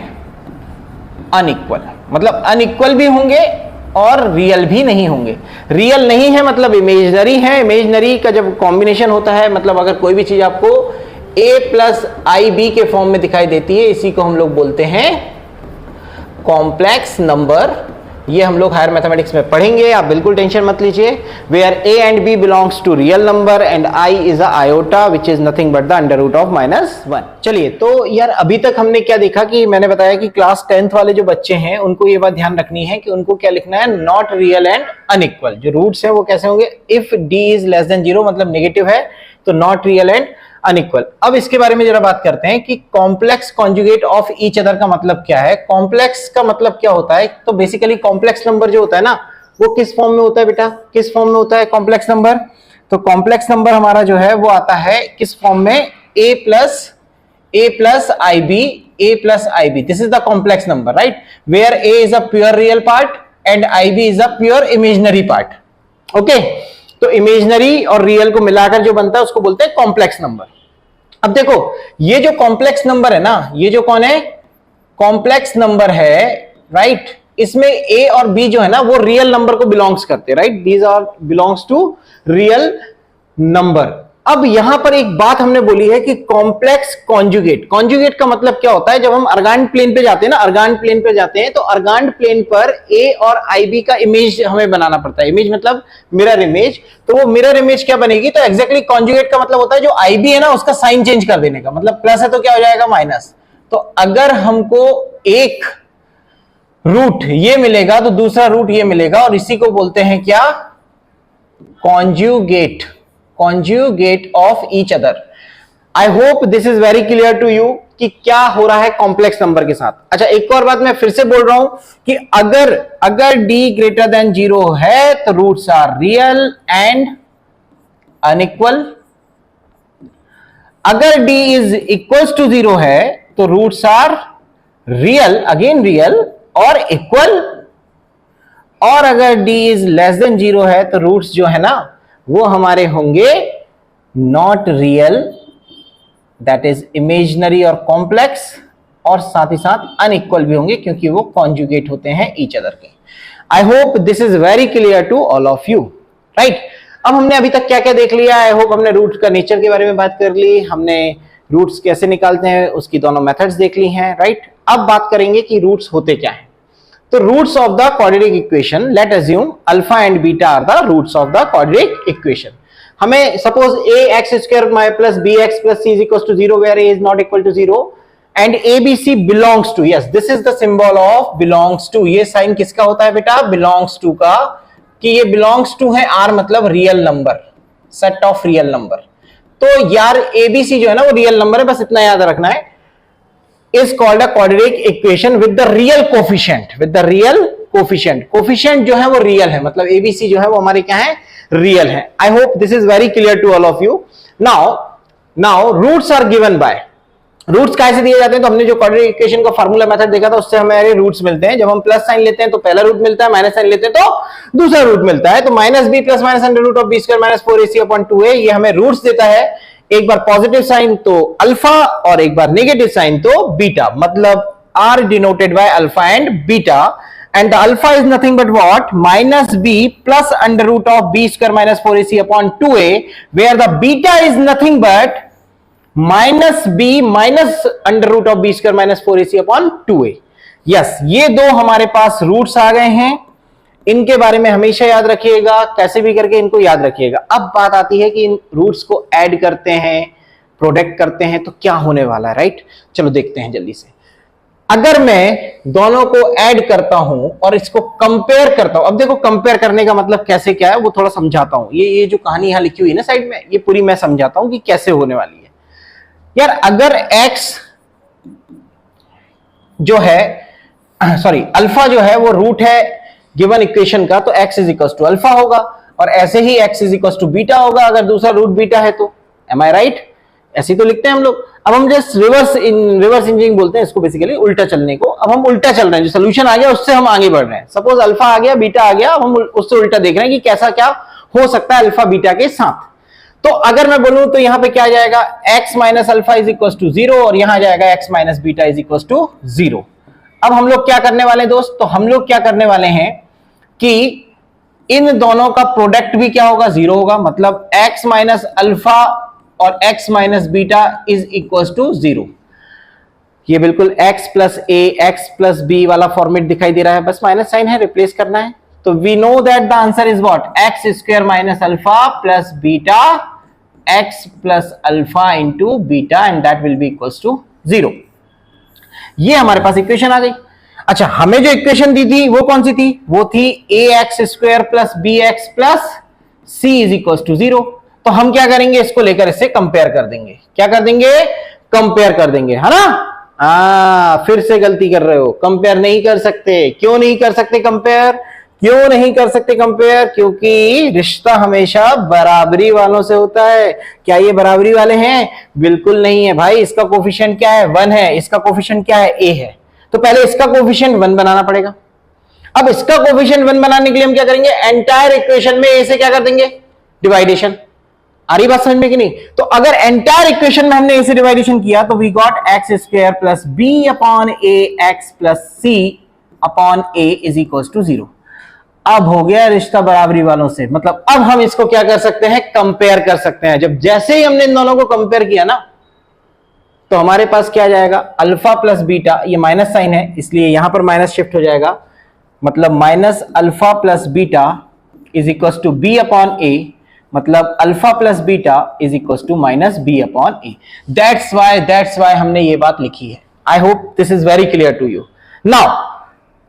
unequal. मतलब अनइक्वल भी होंगे और रियल भी नहीं होंगे। रियल नहीं है मतलब इमेजिनरी है। इमेजिनरी का जब कॉम्बिनेशन होता है, मतलब अगर कोई भी चीज आपको a प्लस आई बी के फॉर्म में दिखाई देती है, इसी को हम लोग बोलते हैं कॉम्प्लेक्स नंबर। ये हम लोग हायर मैथमेटिक्स में पढ़ेंगे, आप बिल्कुल टेंशन मत लीजिए। Where a and b belongs to real number and i is a iota which is nothing but the under root of -1। चलिए, तो यार अभी तक हमने क्या देखा कि मैंने बताया कि क्लास 10th वाले जो बच्चे हैं उनको ये बात ध्यान रखनी है कि उनको क्या लिखना है? Not real and unequal. जो रूट्स हैं वो कैसे होंगे? If d is less than zero मतलब नेगेटिव है, तो नॉट रियल एंड अनइक्वल। अब इसके बारे में जरा बात करते हैं कि complex conjugate of each other का मतलब क्या है। कॉम्प्लेक्स का मतलब क्या होता है? तो बेसिकली कॉम्प्लेक्स नंबर जो होता है ना, वो किस फॉर्म में होता है बेटा? किस फॉर्म में होता है कॉम्प्लेक्स नंबर? तो कॉम्प्लेक्स नंबर हमारा जो है वो आता है किस फॉर्म में? a plus i b. This is the complex number, right, where a is a pure real part and i b is a pure imaginary part. Okay, तो इमेजिनरी और रियल को मिलाकर जो बनता है उसको बोलते हैं कॉम्प्लेक्स नंबर। अब देखो, ये जो कॉम्प्लेक्स नंबर है ना, ये जो कौन है? कॉम्प्लेक्स नंबर है, राइट। इसमें a और b जो है ना वो रियल नंबर को बिलोंग्स करते हैं, right. These are belongs to real number. अब यहां पर एक बात हमने बोली है कि कॉम्प्लेक्स कॉन्जुगेट। कॉन्जुगेट का मतलब क्या होता है? जब हम अर्गान प्लेन पे जाते हैं ना, अर्गान प्लेन पे जाते हैं तो अर्गान प्लेन पर a और IB का इमेज हमें बनाना पड़ता है। इमेज मतलब मिरर इमेज। तो वो मिरर इमेज क्या बनेगी? तो एग्जैक्टली कॉन्जुगेट का मतलब होता है जो IB है ना उसका साइन चेंज कर देने का। मतलब प्लस है तो क्या हो जाएगा? माइनस। तो अगर हमको एक रूट ये मिलेगा तो दूसरा रूट ये मिलेगा, और इसी को बोलते हैं क्या? Conjugate. Conjugate of each other. I hope this is very clear to you कि क्या हो रहा है कॉम्प्लेक्स नंबर के साथ। अच्छा, एक और बात मैं फिर से बोल रहा हूं कि अगर d ग्रेटर देन जीरो है तो roots are real and unequal. अगर d is equals to zero है तो roots are real, again real और इक्वल। और अगर d is less than zero है तो रूट्स जो है ना वो हमारे होंगे not real, that is imaginary और कॉम्प्लेक्स, और साथ ही साथ अनइक्वल भी होंगे क्योंकि वो कॉन्जुगेट होते हैं ईच अदर के। I hope this is very clear to all of you, right. अब हमने अभी तक क्या क्या देख लिया? आई होप हमने रूट का नेचर के बारे में बात कर ली, हमने रूट्स कैसे निकालते हैं उसकी दोनों मेथड्स देख ली हैं, राइट। अब बात करेंगे कि रूट्स होते क्या हैं। तो roots of the quadratic equation, let assume alpha and beta are the roots of the quadratic equation. हमें suppose ax square plus bx plus c is equal to 0 where a is not equal to 0 and abc belongs to, yes this is the symbol of belongs to. ये sign किसका होता है बेटा? Belongs to का, कि ये belongs to है r मतलब real number, set of real number. तो यार abc जो है ना वो रियल नंबर है, बस इतना याद रखना है। is called a quadratic equation with the real coefficient, with the real coefficient। coefficient जो है वो रियल है, मतलब ABC जो है वो हमारे क्या है? रियल है। I hope this is very clear to all of you। now roots are given by, roots कैसे दिए जाते हैं? तो हमने जो क्वाड्रेटिक इक्वेशन का फार्मूला मेथड देखा था उससे हमारे रूट्स मिलते हैं। जब हम प्लस साइन लेते हैं तो पहला रूट मिलता है, माइनस साइन लेते हैं तो दूसरा रूट मिलता है। तो minus b plus minus under root of b square minus 4ac upon 2a ये हमें रूट्स देता है। एक बार पॉजिटिव साइन तो अल्फा और एक बार नेगेटिव साइन तो बीटा, मतलब are denoted by alpha and beta, and the alpha is nothing but what, minus b plus under root of b square minus 4ac upon 2a, where the beta is nothing but minus b minus under root of b square minus 4ac upon 2a. yes, ये दो हमारे पास roots आ गए हैं, इनके बारे में हमेशा याद रखिएगा, कैसे भी करके इनको याद रखिएगा। अब बात आती है कि इन रूट्स को ऐड करते हैं, प्रोडक्ट करते हैं, तो क्या होने वाला है, राइट? चलो देखते हैं जल्दी से। अगर मैं दोनों को ऐड करता हूं और इसको कंपेयर करता हूं, अब देखो कंपेयर करने का मतलब कैसे क्या है वो थोड़ा समझाता हूं। ये जो कहानी यहां लिखी हुई है ना साइड में, ये पूरी मैं समझाता हूं कि कैसे होने वाली है। यार अगर x जो है, सॉरी अल्फा जो है वो रूट है गिवन इक्वेशन का, तो x is equal to alpha होगा, और ऐसे ही x is equal to beta होगा अगर दूसरा रूट बीटा है तो। Am I right? ऐसे तो लिखते हैं हम लोग। अब हम जस्ट रिवर्स इंजीनियरिंग बोलते हैं इसको, बेसिकली उल्टा चलने को। अब हम उल्टा चल रहे हैं, जो सोल्यूशन आ गया उससे हम आगे बढ़ रहे हैं। सपोज अल्फा आ गया, बीटा आ गया, अब हम उससे उल्टा देख रहे हैं कि कैसा क्या हो सकता है अल्फा बीटा के साथ। तो अगर मैं बोलूं तो यहां पे क्या आ जाएगा, x minus alpha is equal to 0, और यहां आ जाएगा x minus beta is equal to 0। अब हम लोग क्या करने वाले हैं दोस्त, तो हम लोग क्या करने वाले हैं कि इन दोनों का प्रोडक्ट भी क्या होगा, 0 होगा, मतलब x माइनस अल्फा और x minus beta is equal to 0। ये बिल्कुल x plus a x plus b वाला फॉर्मेट दिखाई दे रहा है, बस माइनस साइन है, रिप्लेस करना है। तो we know that the answer is what, x square minus alpha plus beta x plus alpha into beta, and that will be equal to 0। ये हमारे पास इक्वेशन आ गई। अच्छा, हमें जो इक्वेशन दी थी वो कौन सी थी, वो थी ax square plus bx plus c is equal to 0। तो हम क्या करेंगे, इसको लेकर इससे कंपेयर कर देंगे। क्या कर देंगे, कंपेयर कर देंगे, है ना? फिर से गलती कर रहे हो, कंपेयर नहीं कर सकते। क्यों नहीं कर सकते कंपेयर? क्यों नहीं कर सकते कंपेयर? क्योंकि रिश्ता हमेशा बराबरी वालों से होता है। क्या ये बराबरी वाले हैं? बिल्कुल नहीं है भाई। इसका कोफिशिएंट क्या है, 1 है, इसका कोफिशिएंट क्या है, a है। तो पहले इसका कोफिशिएंट 1 बनाना पड़ेगा। अब इसका कोफिशिएंट 1 बनाने के लिए हम क्या करेंगे, एंटायर इक्वेशन में a से क्या कर देंगे, डिवाइडेशन। आ रही बात समझ में कि नहीं? तो अगर एंटायर इक्वेशन में हमने a से डिवाइडेशन किया तो we got x square plus b upon a x plus c upon a is equal to 0। अब हो गया रिश्ता बराबरी वालों से, मतलब अब हम इसको क्या कर सकते हैं, कंपेयर कर सकते हैं। जब जैसे ही हमने इन दोनों को कंपेयर किया ना, तो हमारे पास क्या जाएगा, अल्फा प्लस बीटा, ये माइनस साइन है इसलिए यहां पर माइनस शिफ्ट हो जाएगा, मतलब minus alpha plus beta is equal to b upon a, मतलब alpha plus beta is equal to minus b upon a. That's why हमने ये बात लिखी है। I hope this is very clear to you. Now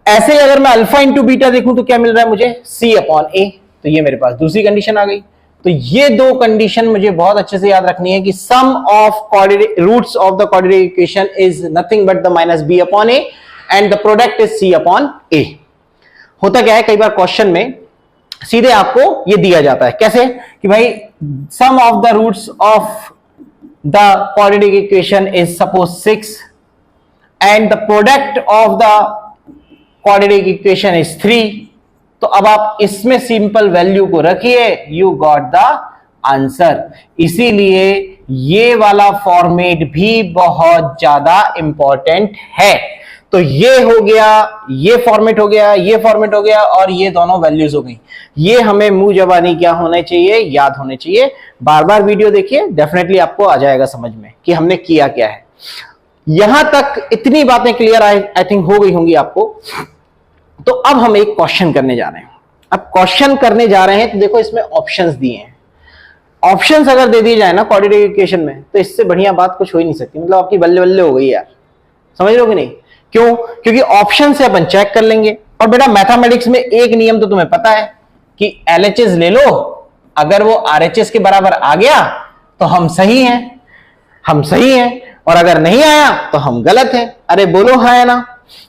ऐसे ही अगर मैं अल्फा इंटू बीटा देखूं तो क्या मिल रहा है मुझे, सी अपॉन ए। तो ये मेरे पास दूसरी कंडीशन आ गई। तो ये दो कंडीशन मुझे बहुत अच्छे से याद रखनी है कि sum of roots of the quadratic equation is nothing but the minus b upon a and the product is c upon a. होता क्या है, कई बार क्वेश्चन में सीधे आपको ये दिया जाता है, कैसे कि भाई sum of the roots of the quadratic equation is suppose 6 and the product of the quadratic equation is 3। तो अब आप इसमें सिंपल वैल्यू को रखिए, यू गॉट द आंसर। इसीलिए ये वाला फॉर्मेट भी बहुत ज्यादा इंपॉर्टेंट है। तो ये हो गया, ये फॉर्मेट हो गया, ये फॉर्मेट हो गया, और ये दोनों वैल्यूज हो गई। ये हमें मुंह जबानी क्या होने चाहिए, याद होने चाहिए। बार बार वीडियो देखिए, डेफिनेटली आपको आ जाएगा समझ में कि हमने किया क्या है। यहां तक इतनी बातें क्लियर आई थिंक हो गई होंगी आपको। तो अब हम एक क्वेश्चन करने जा रहे हैं। अब क्वेश्चन करने जा रहे हैं तो देखो इसमें ऑप्शंस दिए हैं। ऑप्शंस अगर दे दिए जाए ना क्वाड्रेटिक इक्वेशन में, तो इससे बढ़िया बात कुछ हो ही नहीं सकती। मतलब आपकी बल्ले बल्ले हो गई यार, समझ रहे हो कि नहीं? क्यों? क्योंकि ऑप्शन से अपन चेक कर लेंगे। और बेटा मैथमेटिक्स में एक नियम तो तुम्हें पता है कि LHS ले लो, अगर वो RHS के बराबर आ गया तो हम सही हैं, हम सही हैं, और अगर नहीं आया तो हम गलत हैं। अरे बोलो हाँ है ना?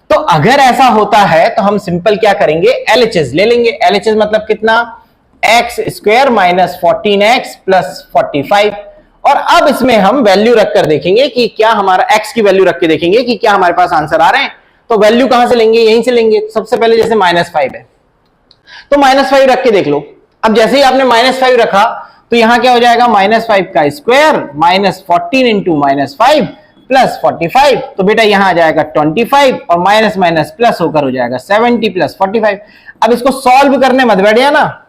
तो अगर ऐसा होता है तो हम सिंपल क्या करेंगे, LHS ले लेंगे। LHS मतलब कितना, x square minus 14x plus 45। और अब इसमें हम वैल्यू रखकर देखेंगे कि क्या हमारा x की वैल्यू रख के देखेंगे कि क्या हमारे पास आंसर आ रहे हैं। तो वैल्यू कहां से लेंगे, यहीं से लेंगे। सबसे पहले जैसे -5 है तो -5 रख के देख लो। अब जैसे ही आपने -5 रखा तो यहां क्या हो जाएगा, -5 का स्क्वायर -14 इंटू -5 प्लस 45, तो बेटा यहां आ जाएगा 25 और माइनस माइनस प्लस होकर हो जाएगा 70 प्लस 45। अब इसको सॉल्व करने मत बैठिए ना,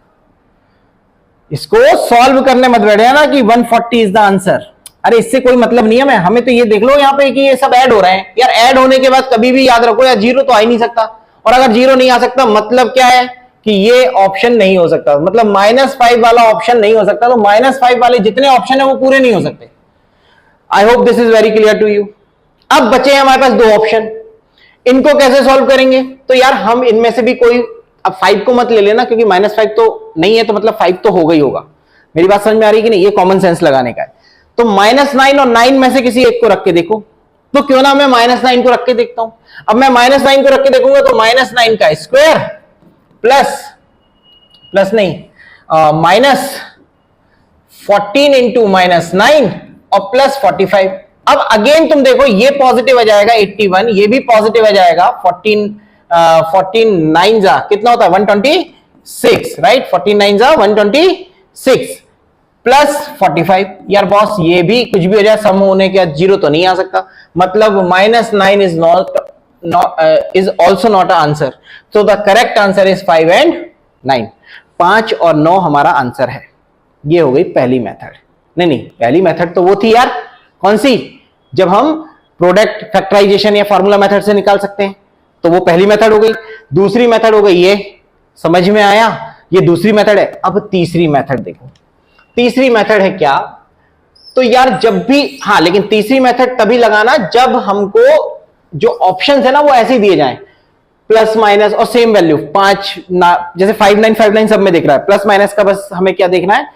इसको सॉल्व करने मत बैठिए ना कि 140 इज द आंसर। अरे इससे कोई मतलब नहीं है, मैं हमें तो ये देख लो यहाँ पे कि ये सब ऐड हो रहे हैं यार। ऐड होने के बाद कभी भी याद रखो यार, जीरो तो आ ही नहीं सकता, और अगर जीरो नहीं आ सकता मतलब क्या है कि ये ऑप्शन नहीं हो सकता, मतलब -5 वाला ऑप्शन नहीं हो सकता। तो -5 वाले जितने ऑप्शन है वो पूरे नहीं हो सकते। I hope this is very clear to you. अब बचे हैं हमारे पास दो ऑप्शन, इनको कैसे सॉल्व करेंगे? तो यार हम इनमें से भी कोई, अब 5 को मत ले लेना क्योंकि -5 तो नहीं है, तो मतलब 5 तो होगा ही होगा। मेरी बात समझ में आ रही है कि नहीं? ये कॉमन सेंस लगाने का है। तो -9 और 9 में से किसी एक को रख के देखो, तो क्यों ना मैं -9 को रख के देखता हूं। अब मैं -9 को रख के देखूंगा तो -9 का स्क्वायर प्लस नहीं -14 इंटू -9 और प्लस 45। अब अगेन तुम देखो ये पॉजिटिव आ जाएगा 81, ये भी पॉजिटिव आ जाएगा 14 9 जा कितना होता है 126, राइट? 14 9 जा 126 प्लस 45। यार बॉस ये भी कुछ भी हो जाए, सम होने के बाद जीरो तो नहीं आ सकता, मतलब -9 is also not a answer. तो the correct answer is 5 and 9। 5 और 9 हमारा आंसर है। ये हो गई पहली मेथड। नहीं, पहली मेथड तो वो थी यार, कौन सी? जब हम प्रोडक्ट फैक्टराइजेशन या फार्मूला मेथड से निकाल सकते हैं, तो वो पहली मेथड हो गई। दूसरी मेथड हो गई ये, समझ में आया? ये दूसरी मेथड है। अब तीसरी मेथड देखो, तीसरी मेथड है क्या? तो यार जब भी, हाँ लेकिन तीसरी मेथड तभी लगाना जब हमको जो ऑप्शन है ना वो ऐसे दिए जाएं, प्लस माइनस और सेम वैल्यू 5 जैसे 5959 सब में दिख रहा है। प्लस माइनस का बस हमें क्या देखना है,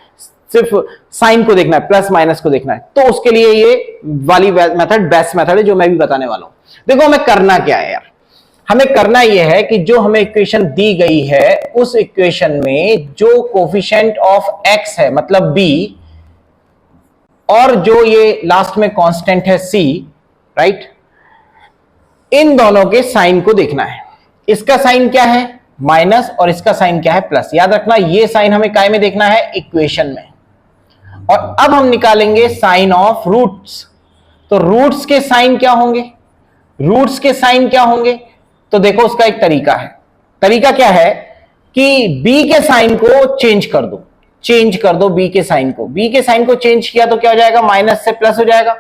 सिर्फ साइन को देखना है, प्लस माइनस को देखना है। तो उसके लिए ये वाली मेथड बेस्ट मेथड है जो मैं भी बताने वाला हूं। देखो हमें करना क्या है यार, हमें करना यह है कि जो हमें इक्वेशन दी गई है उस इक्वेशन में जो कोफिशिएंट ऑफ x है मतलब b, और जो ये लास्ट में कांस्टेंट है c, राइट, इन दोनों के साइन को देखना है। इसका साइन क्या है माइनस और इसका साइन क्या है प्लस। याद रखना ये साइन हमें काय में देखना है, इक्वेशन में। और अब हम निकालेंगे साइन ऑफ रूट्स। तो रूट्स के साइन क्या होंगे, रूट्स के साइन क्या होंगे? तो देखो उसका एक तरीका है। तरीका क्या है कि b के साइन को चेंज कर दो, चेंज कर दो b के साइन को। b के साइन को चेंज किया तो क्या हो जाएगा, माइनस से प्लस हो जाएगा,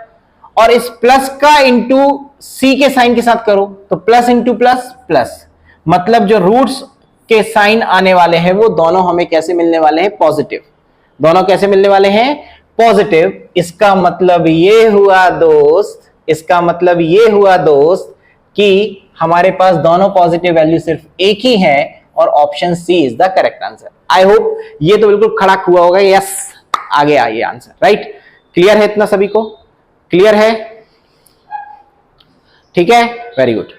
और इस प्लस का इंटू c के साइन के साथ करो तो प्लस इंटू प्लस प्लस, मतलब जो रूट्स के साइन आने वाले हैं वो दोनों हमें कैसे मिलने वाले हैं, पॉजिटिव। दोनों कैसे मिलने वाले हैं, पॉजिटिव। इसका मतलब ये हुआ दोस्त, इसका मतलब ये हुआ दोस्त कि हमारे पास दोनों पॉजिटिव वैल्यू सिर्फ एक ही है और option C is the correct answer. I hope ये तो बिल्कुल खड़ाक हुआ होगा, यस आ गया ये आंसर, राइट? क्लियर है इतना सभी को? क्लियर है? ठीक है, वेरी गुड।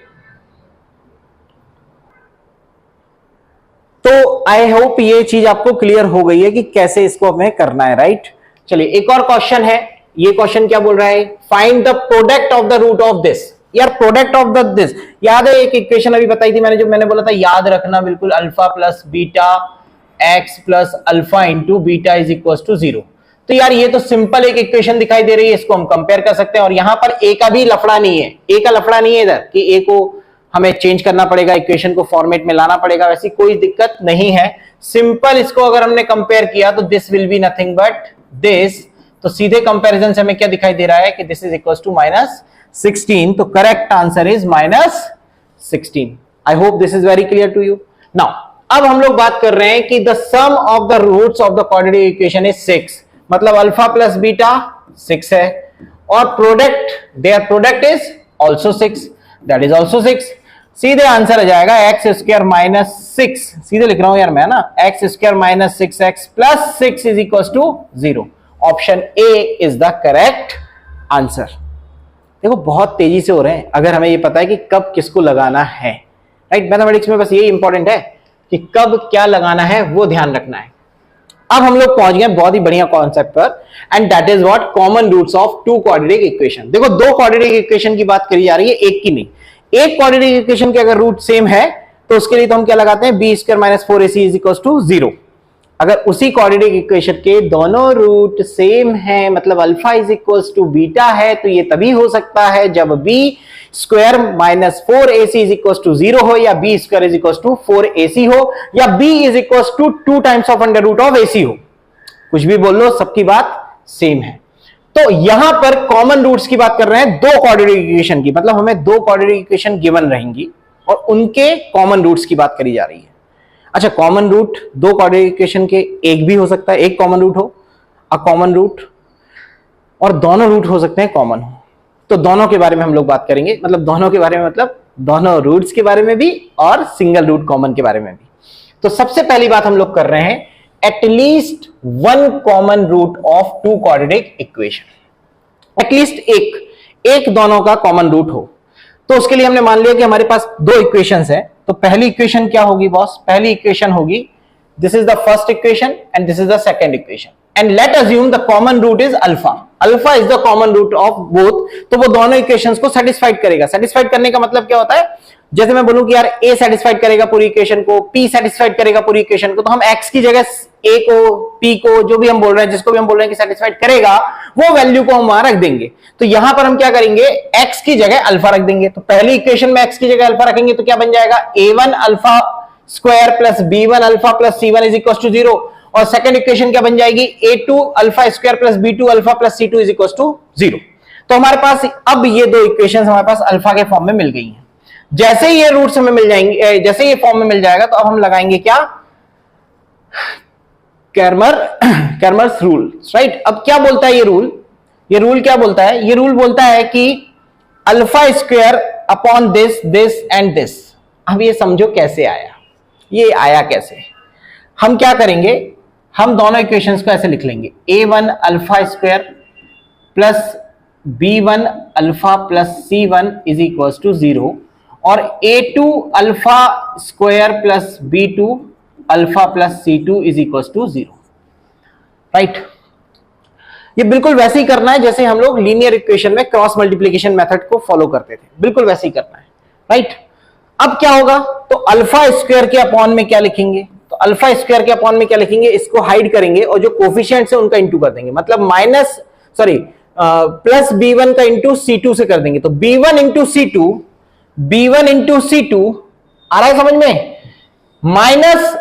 तो आई होप ये चीज आपको क्लियर हो गई है कि कैसे इसको हमें करना है, राइट? चलिए एक और क्वेश्चन है। ये क्वेश्चन क्या बोल रहा है, find the product of the root of this. यार प्रोडक्ट ऑफ द दिस, याद है एक इक्वेशन अभी बताई थी मैंने, जो मैंने बोला था याद रखना बिल्कुल, alpha plus beta x plus alpha into beta is equal to 0। तो यार ये तो सिंपल एक इक्वेशन दिखाई दे रही है, इसको हम कंपेयर कर सकते हैं। और यहां पर ए का भी लफड़ा नहीं है, ए का लफड़ा नहीं है इधर कि ए को हमें चेंज करना पड़ेगा, इक्वेशन को फॉर्मेट में लाना पड़ेगा, वैसी कोई दिक्कत नहीं है। सिंपल इसको अगर हमने कंपेयर किया तो this will be nothing but this. तो सीधे कंपैरिजन से हमें क्या दिखाई दे रहा है कि दिस इज इक्वल टू -16। तो correct answer is -16। I hope this is very clear to you. Now अब हम लोग बात कर रहे हैं कि the sum of the roots of the quadratic equation is 6, मतलब अल्फा प्लस बीटा 6 है, और product, their product is also 6, that is also 6। सीधे आंसर आ जाएगा एक्स स्क्वायर माइनस 6, सीधे लिख रहा हूं यार मैं ना, x square minus 6x plus 6 is equal to 0। Option A is the correct answer. देखो बहुत तेजी से हो रहे हैं, अगर हमें ये पता है कि कब किसको लगाना है, राइट? मैथमेटिक्स में बस ये इंपॉर्टेंट है कि कब क्या लगाना है वो ध्यान रखना है। अब हम लोग पहुंच गए बहुत ही बढ़िया कॉन्सेप्ट पर, and that is what common roots of two quadratic equation. देखो दो क्वाड्रेटिक इक्वेशन की बात करी जा रही है, एक की नहीं। एक क्वाड्रेटिक इक्वेशन के अगर रूट सेम है तो उसके लिए तो हम क्या लगाते हैं, B square minus 4ac is equal to 0। अगर उसी क्वाड्रेटिक इक्वेशन के दोनों रूट सेम है, मतलब alpha is equals to beta है, तो ये तभी हो सकता है जब B square minus 4ac is equals to 0 हो, या B square is equals to 4ac हो, या B is equals to 2 times of under root of ac हो। कुछ भी बोल लो, सबकी बात सेम है। तो यहां पर कॉमन रूट्स की बात कर रहे हैं दो क्वाड्रेटिक इक्वेशन की, मतलब हमें दो क्वाड्रेटिक इक्वेशन गिवन रहेंगी और उनके कॉमन रूट्स की बात करी जा रही है। अच्छा, कॉमन रूट दो क्वाड्रेटिक इक्वेशन के एक भी हो सकता है, एक कॉमन रूट हो, अ कॉमन रूट, और दोनों रूट हो सकते हैं कॉमन हो। तो दोनों के बारे में हम लोग बात करेंगे, मतलब दोनों के बारे में मतलब दोनों रूट्स के बारे में भी और सिंगल रूट कॉमन के बारे में भी। तो सबसे पहली बात हम लोग कर रहे हैं at least one common root of two quadratic equation. At least एक दोनों का कॉमन रूट हो। तो उसके लिए हमने मान लिया कि हमारे पास दो इक्वेशंस है। तो पहली इक्वेशन क्या होगी बॉस? पहली इक्वेशन होगी this is the first equation and this is the second equation, and let assume the common root is alpha. Alpha is the common root of both, तो वो दोनों इक्वेशंस को सेटिस्फाइड करेगा। Satisfied करने का मतलब क्या होता है? जैसे मैं बोलूं कि यार a सेटिस्फाइड करेगा पूरी इक्वेशन को, p सेटिस्फाइड करेगा पूरी इक्वेशन को, तो हम x की जगह a को, p को, जो भी हम बोल रहे हैं, जिसको भी हम बोल रहे हैं कि सेटिस्फाइड करेगा, वो वैल्यू को हम वहां रख देंगे। तो यहां पर हम क्या करेंगे? x की जगह अल्फा रख देंगे। तो पहली इक्वेशन में x की जगह अल्फा रखेंगे तो क्या बन जाएगा? a1 alpha square plus b1 alpha plus c1 is equal to 0। और सेकंड इक्वेशन क्या बन जाएगी? a2 alpha square plus b2 alpha plus c2 is equal to 0। तो हमारे पास अब ये दो इक्वेशन हमारे पास अल्फा के फॉर्म में मिल गई हैं। जैसे ही ये रूट्स हमें मिल जाएंगे, जैसे ये फॉर्म में मिल जाएगा, तो अब हम लगाएंगे क्या? कैरमर्स रूल, राइट। अब क्या बोलता है ये रूल? ये रूल क्या बोलता है? ये रूल बोलता है कि alpha square upon this, this and this. अब ये समझो कैसे आया, ये आया कैसे? हम क्या करेंगे? हम दोनों इक्वेशंस को ऐसे लिख लेंगे, a1 alpha square plus b1 alpha plus c1 is equal to 0, और a2 alpha square plus b2 alpha plus c2 is equal to 0, right. ये बिल्कुल वैसे ही करना है जैसे हम लोग लीनियर इक्वेशन में क्रॉस मल्टीप्लिकेशन मेथड को फॉलो करते थे, बिल्कुल वैसे ही करना है, राइट। अब क्या होगा? तो अल्फा स्क्वायर के अपॉन में क्या लिखेंगे? तो अल्फा स्क्वायर के अपॉन में क्या लिखेंगे? इसको हाइड करेंगे और जो कोफिशिएंट्स है उनका इंटू कर देंगे, मतलब प्लस b1 का इंटू c2 से कर देंगे। तो b1 इंटू c2 आ रहा है समझ में? Minus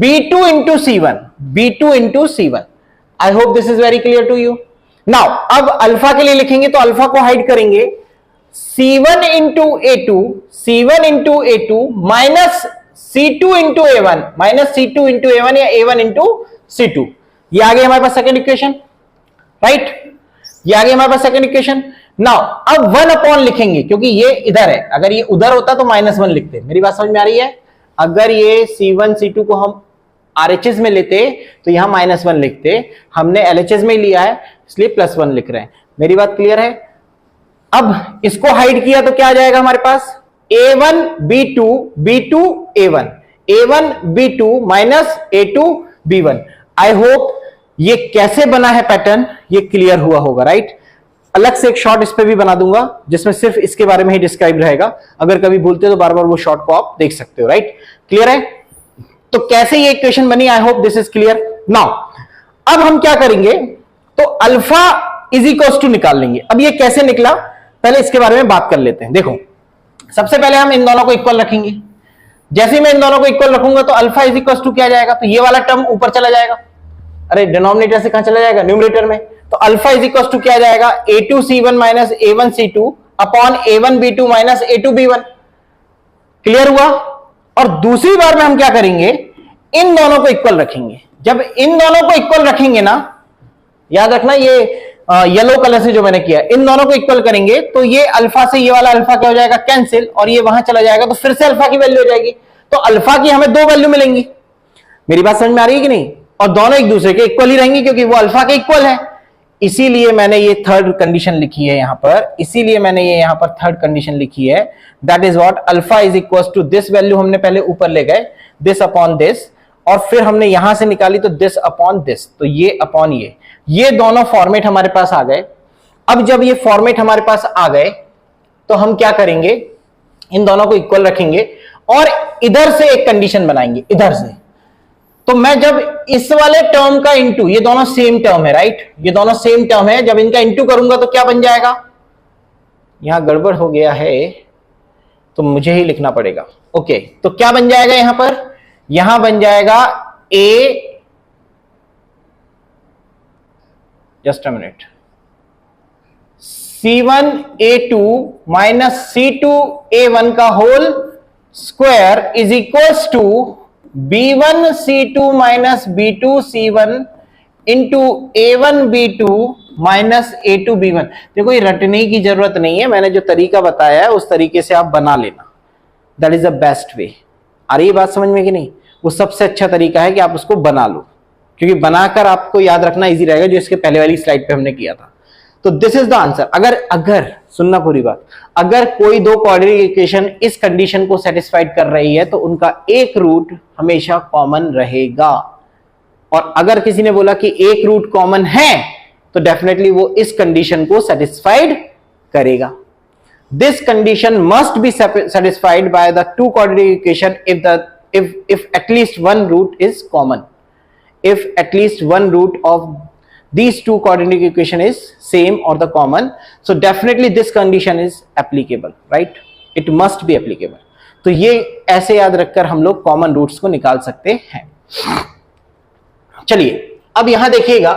b2 into c1। I hope this is very clear to you. Now अब अल्फा के लिए लिखेंगे तो अल्फा को हाइड करेंगे, c1 into a2 minus c2 into a1 या a1 इंटू c2। ये आ गई हमारे पास सेकेंड इक्वेशन, राइट। ये आ गई हमारे पास सेकेंड इक्वेशन। नाउ अब 1 अपॉन लिखेंगे, क्योंकि ये इधर है, अगर ये उधर होता तो -1 लिखते। मेरी बात समझ में आ रही है? अगर ये c1 c2 को हम RHS में लेते तो यहां -1 लिखते, हमने LHS में लिया है इसलिए +1 लिख रहे हैं। मेरी बात क्लियर है? अब इसको हाइड किया तो क्या आ जाएगा हमारे पास? a1 b2 a1 b2 minus a2 b1। आई होप ये कैसे बना है पैटर्न ये क्लियर हुआ होगा, राइट। अलग से एक शॉर्ट इस पे भी बना दूंगा जिसमें सिर्फ इसके बारे में ही डिस्क्राइब रहेगा, अगर कभी भूलते तो बार बार वो शॉर्ट को आप देख सकते हो, राइट। क्लियर है? तो कैसे ये इक्वेशन बनी? आई hope this is clear. Now अब हम क्या करेंगे? तो अल्फा इज इक्वल टू निकाल लेंगे। अब ये कैसे निकला, पहले इसके बारे में बात कर लेते हैं। देखो, सबसे पहले हम इन दोनों को इक्वल रखेंगे। जैसे ही मैं इन दोनों को इक्वल रखूंगा तो अल्फा इज इक्वल टू क्या जाएगा? तो ये वाला टर्म ऊपर चला जाएगा। अरे डिनोमिनेटर से कहां चला जाएगा? न्यूमरेटर में। तो अल्फा इज इक्वल टू क्या जाएगा? a2 c1 minus a1 c2 upon a1 b2 minus a2 b1। Clear हुआ? और दूसरी बार में हम क्या करेंगे? इन दोनों को इक्वल रखेंगे। जब इन दोनों को इक्वल रखेंगे ना, याद रखना ये येलो कलर से जो मैंने किया, इन दोनों को इक्वल करेंगे तो ये अल्फा से ये वाला अल्फा क्या हो जाएगा? कैंसिल, और ये वहां चला जाएगा तो फिर से अल्फा की वैल्यू हो जाएगी। तो अल्फा की हमें दो वैल्यू मिलेंगी। मेरी बात समझ में आ रही है कि नहीं? और दोनों एक दूसरे के इक्वल ही रहेंगी क्योंकि वो अल्फा के इक्वल है। इसीलिए मैंने ये थर्ड कंडीशन लिखी है यहां पर, इसीलिए मैंने ये यहां पर थर्ड कंडीशन लिखी है, that is what? Alpha is equal to this value हमने पहले ऊपर ले गए, दिस अपॉन दिस, और फिर हमने यहां से निकाली तो दिस अपॉन दिस, तो ये अपॉन ये दोनों फॉर्मेट हमारे पास आ गए। अब जब ये फॉर्मेट हमारे पास आ गए तो हम क्या करेंगे? इन दोनों को इक्वल रखेंगे और इधर से एक कंडीशन बनाएंगे, इधर से तो मैं जब इस वाले टर्म का इंटू, ये दोनों सेम टर्म है राइट, ये दोनों सेम टर्म है, जब इनका इंटू करूंगा तो क्या बन जाएगा, यहां गड़बड़ हो गया है तो मुझे ही लिखना पड़ेगा। ओके, तो क्या बन जाएगा यहां पर, यहां बन जाएगा a, just a minute, C1A2 minus C2A1 का whole square is equals to B1C2 minus B2C1 into A1B2 minus A2B1। देखो ये रटने की जरूरत नहीं है, मैंने जो तरीका बताया है उस तरीके से आप बना लेना, that is the best way. आ रही है बात समझ में कि नहीं? वो सबसे अच्छा तरीका है कि आप उसको बना लो, क्योंकि बनाकर आपको याद रखना इजी रहेगा, जो इसके पहले वाली स्लाइड पे हमने किया था। तो दिस इज द आंसर। अगर सुनना पूरी बात, अगर कोई दो क्वाड्रेटिक इक्वेशन इस कंडीशन को सेटिस्फाइड कर रही है तो उनका एक रूट हमेशा कॉमन रहेगा, और अगर किसी ने बोला कि एक रूट कॉमन है तो डेफिनेटली वो इस कंडीशन को सेटिस्फाइड करेगा। This condition must be satisfied by the two quadratic equation if at least one root is common, if at least one root of these two quadratic equation is same or the common, so definitely this condition is applicable, right? It must be applicable. तो ये ऐसे याद रखकर हम लोग common roots को निकाल सकते हैं। चलिए अब यहां देखिएगा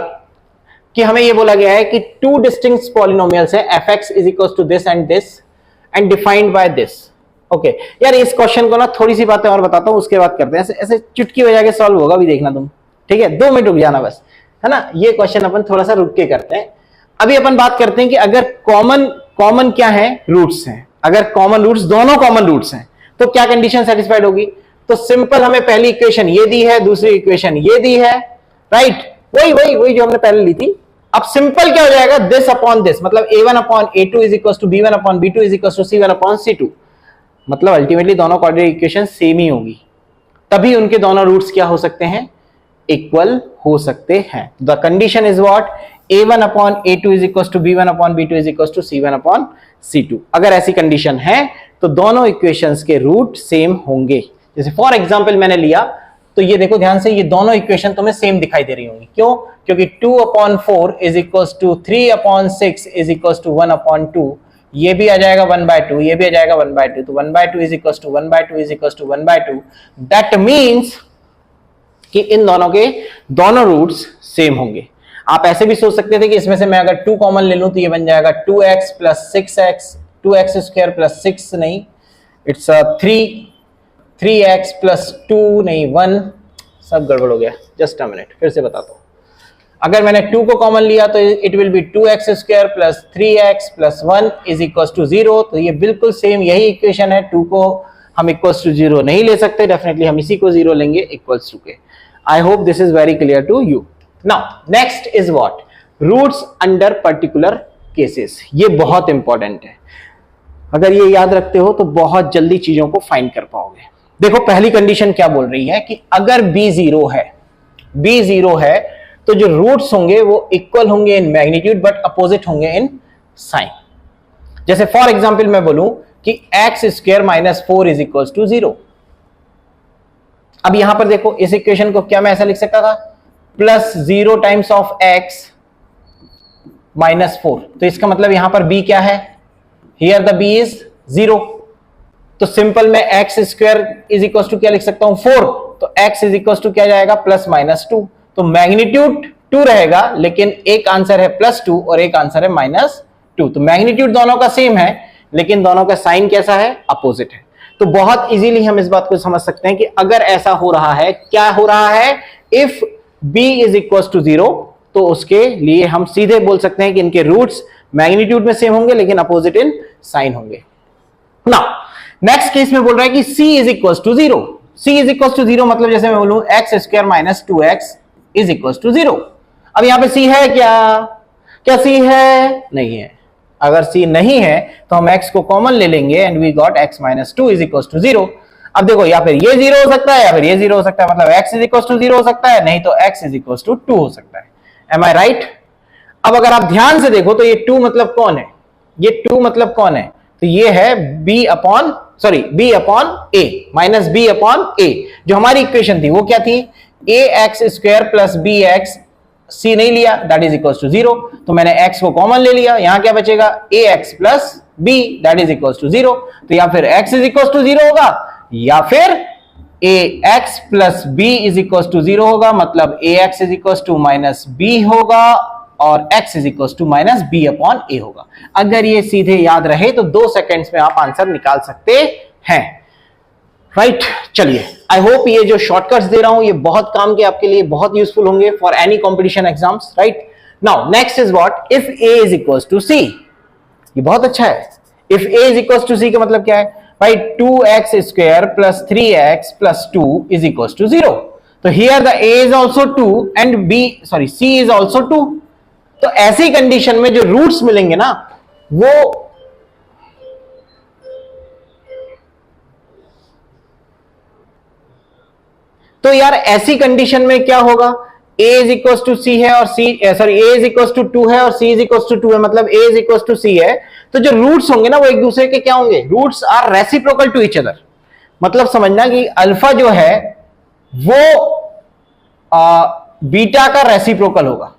कि हमें ये बोला गया है कि टू डिस्टिंक्ट पॉलिनोमियल्स है fx is equals to this and defined by this। Okay यार, इस क्वेश्चन को ना थोड़ी सी बातें और बताता हूं, उसके बाद करते हैं। ऐसे चुटकी बजा के सॉल्व होगा, भी देखना तुम, ठीक है? 2 मिनट रुक जाना बस, है ना? ये क्वेश्चन अपन थोड़ा सा रुक के करते हैं। अभी अपन बात करते हैं कि अगर कॉमन क्या है, रूट्स हैं। अगर कॉमन रूट्स, दोनों कॉमन रूट्स हैं, तो क्या कंडीशन सेटिस्फाइड होगी? तो सिंपल, हमें पहली इक्वेशन ये दी है, दूसरी इक्वेशन ये दी है, राइट? वही जो हमने पहले ली थी। अब सिंपल क्या हो जाएगा, दिस अपॉन दिस, मतलब a1 upon a2 is equal to b1 upon b2 is equal to c1 upon c2। मतलब अल्टीमेटली दोनों क्वाड्रेटिक इक्वेशन सेम ही होगी, तभी उनके दोनों रूट्स क्या हो सकते हैं, इक्वल हो सकते हैं। The condition is what, a1 upon a2 is equal to b1 upon b2 is equal to c1 upon c2। अगर ऐसी कंडीशन है तो दोनों इक्वेशंस के रूट सेम होंगे। जैसे फॉर एग्जांपल मैंने लिया, तो ये देखो ध्यान से, ये दोनों इक्वेशन तुम्हें सेम दिखाई दे रही होंगी। क्यों? क्योंकि 2 upon 4 is equal to 3 upon 6 is equal to 1 upon 2, ये भी आ जाएगा 1/2, ये भी आ जाएगा 1/2, तो 1/2 is equal to 1/2 is equal to 1/2। That means कि इन दोनों के दोनों रूट्स सेम होंगे। आप ऐसे भी सोच सकते थे कि इसमें से मैं अगर 2 कॉमन ले लूं तो ये बन जाएगा 2x plus 6x, 2x square plus 6 नहीं, इट्स 3x प्लस 2 नहीं 1, सब गड़बड़ हो गया। जस्ट अ मिनट, फिर से बताता हूं। अगर मैंने 2 को कॉमन लिया तो it will be 2x square plus 3x plus 1 is equal to 0। तो ये बिल्कुल सेम यही इक्वेशन है। 2 को हम इक्वल्स टू 0 नहीं ले सकते, डेफिनेटली हम इसी को 0 लेंगे इक्वल्स टू के। I hope this is very clear to you. Now next is what, roots under particular cases. ये बहुत इंपॉर्टेंट है, अगर ये याद रखते हो तो बहुत जल्दी चीजों को फाइंड कर पाओगे। देखो पहली कंडीशन क्या बोल रही है कि अगर b 0 है तो जो रूट्स होंगे वो इक्वल होंगे इन मैग्नीट्यूड बट अपोजिट होंगे इन साइन। जैसे फॉर एग्जांपल मैं बोलूं कि x square minus 4 is equal to 0। अब यहां पर देखो, इस इक्वेशन को क्या मैं ऐसा लिख सकता था, plus 0 times of x minus 4। तो इसका मतलब यहां पर b क्या है, हियर द b इज 0। तो सिंपल में x square is equal to क्या लिख सकता हूं, 4। तो x इज इक्वल टू क्या जाएगा, प्लस माइनस 2। तो मैग्नीट्यूड 2 रहेगा, लेकिन एक आंसर है प्लस 2 और एक आंसर है माइनस 2। तो मैग्नीट्यूड दोनों का सेम है, लेकिन दोनों का साइन कैसा है, अपोजिट है। तो बहुत इजीली हम इस बात को समझ सकते हैं कि अगर ऐसा हो रहा है, क्या हो रहा है, if b is equal to 0, तो उसके लिए हम सीधे बोल सकते हैं कि इनके रूट्स मैग्नीट्यूड में सेम होंगे लेकिन अपोजिट इन साइन होंगे। नाउ नेक्स्ट केस में बोल रहा है कि c is equal to 0। c is equal to 0 मतलब जैसे मैं बोलूं x square minus 2x is equal to 0। अब यहां पे c है क्या c है, नहीं है। अगर c नहीं है तो हम x को कॉमन ले लेंगे and we got x minus 2 is equal to 0। अब देखो, या फिर ये 0 हो सकता है या फिर ये 0 हो सकता है, मतलब x इज इक्वल टू 0 हो सकता है, नहीं तो x इज इक्वल टू 2 हो सकता है। M I right? अब अगर आप ध्यान से देखो तो ये 2 मतलब कौन है, ये 2 मतलब कौन है, तो ये है b upon a minus b upon a। जो हमारी इक्वेशन थी वो क्या थी a x square plus b x, c नहीं लिया, दैट इज इक्वल टू 0, तो मैंने x को कॉमन ले लिया, यहां क्या बचेगा a x plus b that is equal to 0, तो या फिर x इज इक्वल टू 0 होगा या फिर a x plus b is equal to 0 होगा, मतलब a x is equal to minus b होगा और x is equal to minus b upon a होगा। अगर ये सीधे याद रहे तो 2 सेकेंड्स में आप आंसर निकाल सकते हैं, राइट। चलिए, आई होप ये जो शॉर्टकट्स दे रहा हूं ये बहुत काम के, आपके लिए बहुत यूजफुल होंगे for any competition exams, right. Now next is what, if a is equal to c, ये बहुत अच्छा है। If a is equal to c का मतलब क्या है भाई, 2x square plus 3x plus 2 is equal to 0, तो here the a is also 2 and c is also 2, तो ऐसी कंडीशन में जो रूट्स मिलेंगे ना वो तो यार ऐसी कंडीशन में क्या होगा, a इज इक्वल टू सी है और a इज इक्वल टू 2 है और c इज इक्वल टू 2 है, मतलब a is equal to c है, तो जो रूट्स होंगे ना वो एक दूसरे के क्या होंगे, roots are reciprocal to each other, मतलब समझना कि अल्फा जो है वो बीटा का रेसिप्रोकल होगा,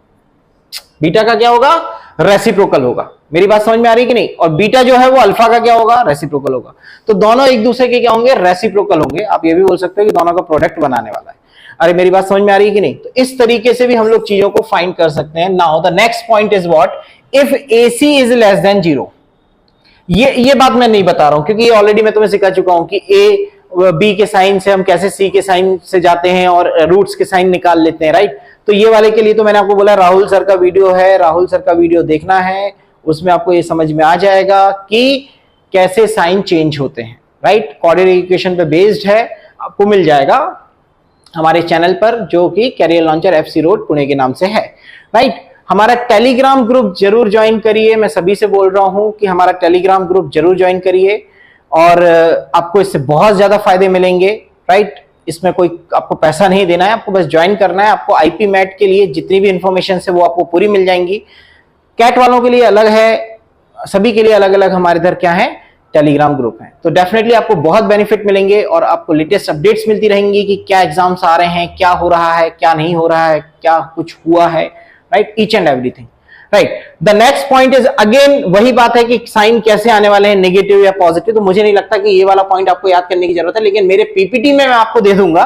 बीटा का क्या होगा, रेसिप्रोकल होगा। मेरी बात समझ में आ रही कि नहीं, और बीटा जो है वो अल्फा का क्या होगा, रेसिप्रोकल होगा, तो दोनों एक दूसरे के क्या होंगे, रेसिप्रोकल होंगे। आप ये भी बोल सकते हो कि दोनों का प्रोडक्ट बनाने वाला है। अरे मेरी बात समझ में आ रही है कि नहीं, तो इस तरीके से भी हम लोग चीजों को फाइंड कर सकते हैं। Now the next point is what, if AC is less then 0, ये बात मैं नहीं बता रहा हूं क्योंकि ये ऑलरेडी मैं तुम्हें सिखा चुका हूं कि A B के साइन से हम कैसे C के साइन से जाते हैं और रूट्स के साइन निकाल लेते हैं, राइट। तो ये वाले के लिए तो मैंने आपको बोला राहुल सर का वीडियो है, राहुल सर का वीडियो देखना है, उसमें आपको ये समझ में आ जाएगा कि कैसे साइन चेंज होते हैं, राइट। क्वाड्रेटिक इक्वेशन पे बेस्ड है, आपको मिल जाएगा हमारे चैनल पर जो कि career launcher FC road Pune के नाम से है, राइट। हमारा टेलीग्राम ग्रुप जरूर ज्वाइन करिए, मैं सभी से बोल रहा हूं कि हमारा टेलीग्राम ग्रुप जरूर ज्वाइन करिए और आपको इससे बहुत ज्यादा फायदे मिलेंगे, राइट। इसमें कोई आपको पैसा नहीं देना है, आपको बस ज्वाइन करना है। आपको IP मैट के लिए जितनी भी इंफॉर्मेशन है वो आपको पूरी मिल जाएंगी। कैट वालों के लिए अलग है, सभी के लिए अलग अलग हमारे इधर क्या है, टेलीग्राम ग्रुप है। तो डेफिनेटली आपको बहुत बेनिफिट मिलेंगे और आपको लेटेस्ट अपडेट्स मिलती रहेंगी कि क्या एग्जाम्स आ रहे हैं, क्या हो रहा है, क्या नहीं हो रहा है, क्या कुछ हुआ है, right, each and everything, right. The next point is again वही बात है कि साइन कैसे आने वाले हैं, नेगेटिव या पॉजिटिव। तो मुझे नहीं लगता कि ये वाला पॉइंट आपको याद करने की जरूरत है, लेकिन मेरे PPT में मैं आपको दे दूंगा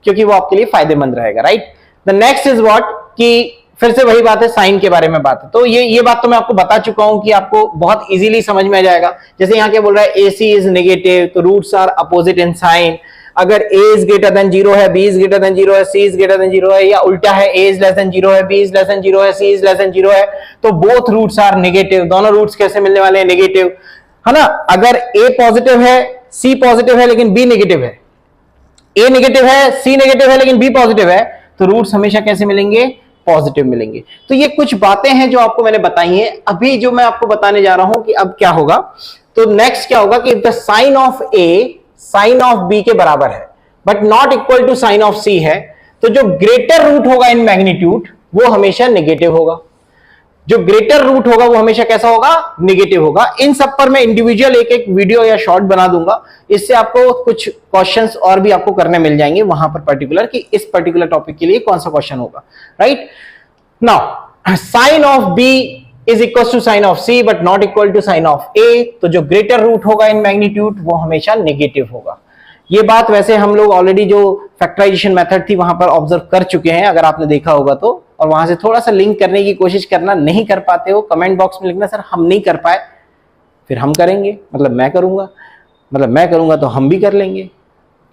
क्योंकि वो आपके लिए फायदेमंद रहेगा, right. The next is what, कि फिर से वही बात है, साइन के बारे में बात है। तो ये बात तो मैं आपको बता चुका हूं कि आपको बहुत इजीली समझ में आ जाएगा। जैसे यहाँ क्या बोल रहा है, AC इज नेगेटिव, तो roots are opposite in sign. अगर A इज ग्रेटर देन 0 है, B इज ग्रेटर देन 0 है, C इज ग्रेटर देन 0 है, या उल्टा है, A इज लेस देन 0 है, B इज लेस देन 0 है, C इज लेस देन 0 है, तो बोथ रूट्स आर नेगेटिव। दोनों रूट्स कैसे मिलने वाले हैं, नेगेटिव, है ना। अगर A पॉजिटिव है, C पॉजिटिव है लेकिन B नेगेटिव है, A नेगेटिव है, C नेगेटिव है लेकिन B पॉजिटिव है, तो रूट्स हमेशा कैसे मिलेंगे, पॉजिटिव मिलेंगे। तो ये कुछ बातें हैं जो आपको मैंने बताई हैं। अभी जो मैं आपको बताने जा रहा हूं कि अब क्या होगा, तो नेक्स्ट क्या होगा कि if the sign of A sign of B के बराबर है but not equal to sign of C है, तो जो ग्रेटर रूट होगा इन मैग्नीट्यूड वो हमेशा नेगेटिव होगा। जो ग्रेटर रूट होगा वो हमेशा कैसा होगा, नेगेटिव होगा। इन सब पर मैं इंडिविजुअल एक एक वीडियो या शॉर्ट बना दूंगा, इससे आपको कुछ क्वेश्चंस और भी आपको करने मिल जाएंगे वहां पर पर्टिकुलर, कि इस पर्टिकुलर टॉपिक के लिए कौन सा क्वेश्चन होगा, right. Now sign of B is equal to sign of C but not equal to sign of A, तो जो ग्रेटर रूट होगा इन मैग्नीट्यूड वो हमेशा नेगेटिव होगा। ये बात वैसे हम लोग ऑलरेडी जो फैक्टराइजेशन मेथड थी वहां पर ऑब्जर्व कर चुके हैं, अगर आपने देखा होगा तो, और वहां से थोड़ा सा लिंक करने की कोशिश करना। नहीं कर पाते हो कमेंट बॉक्स में लिखना, सर हम नहीं कर पाए, फिर हम करेंगे, मतलब मैं करूंगा तो हम भी कर लेंगे,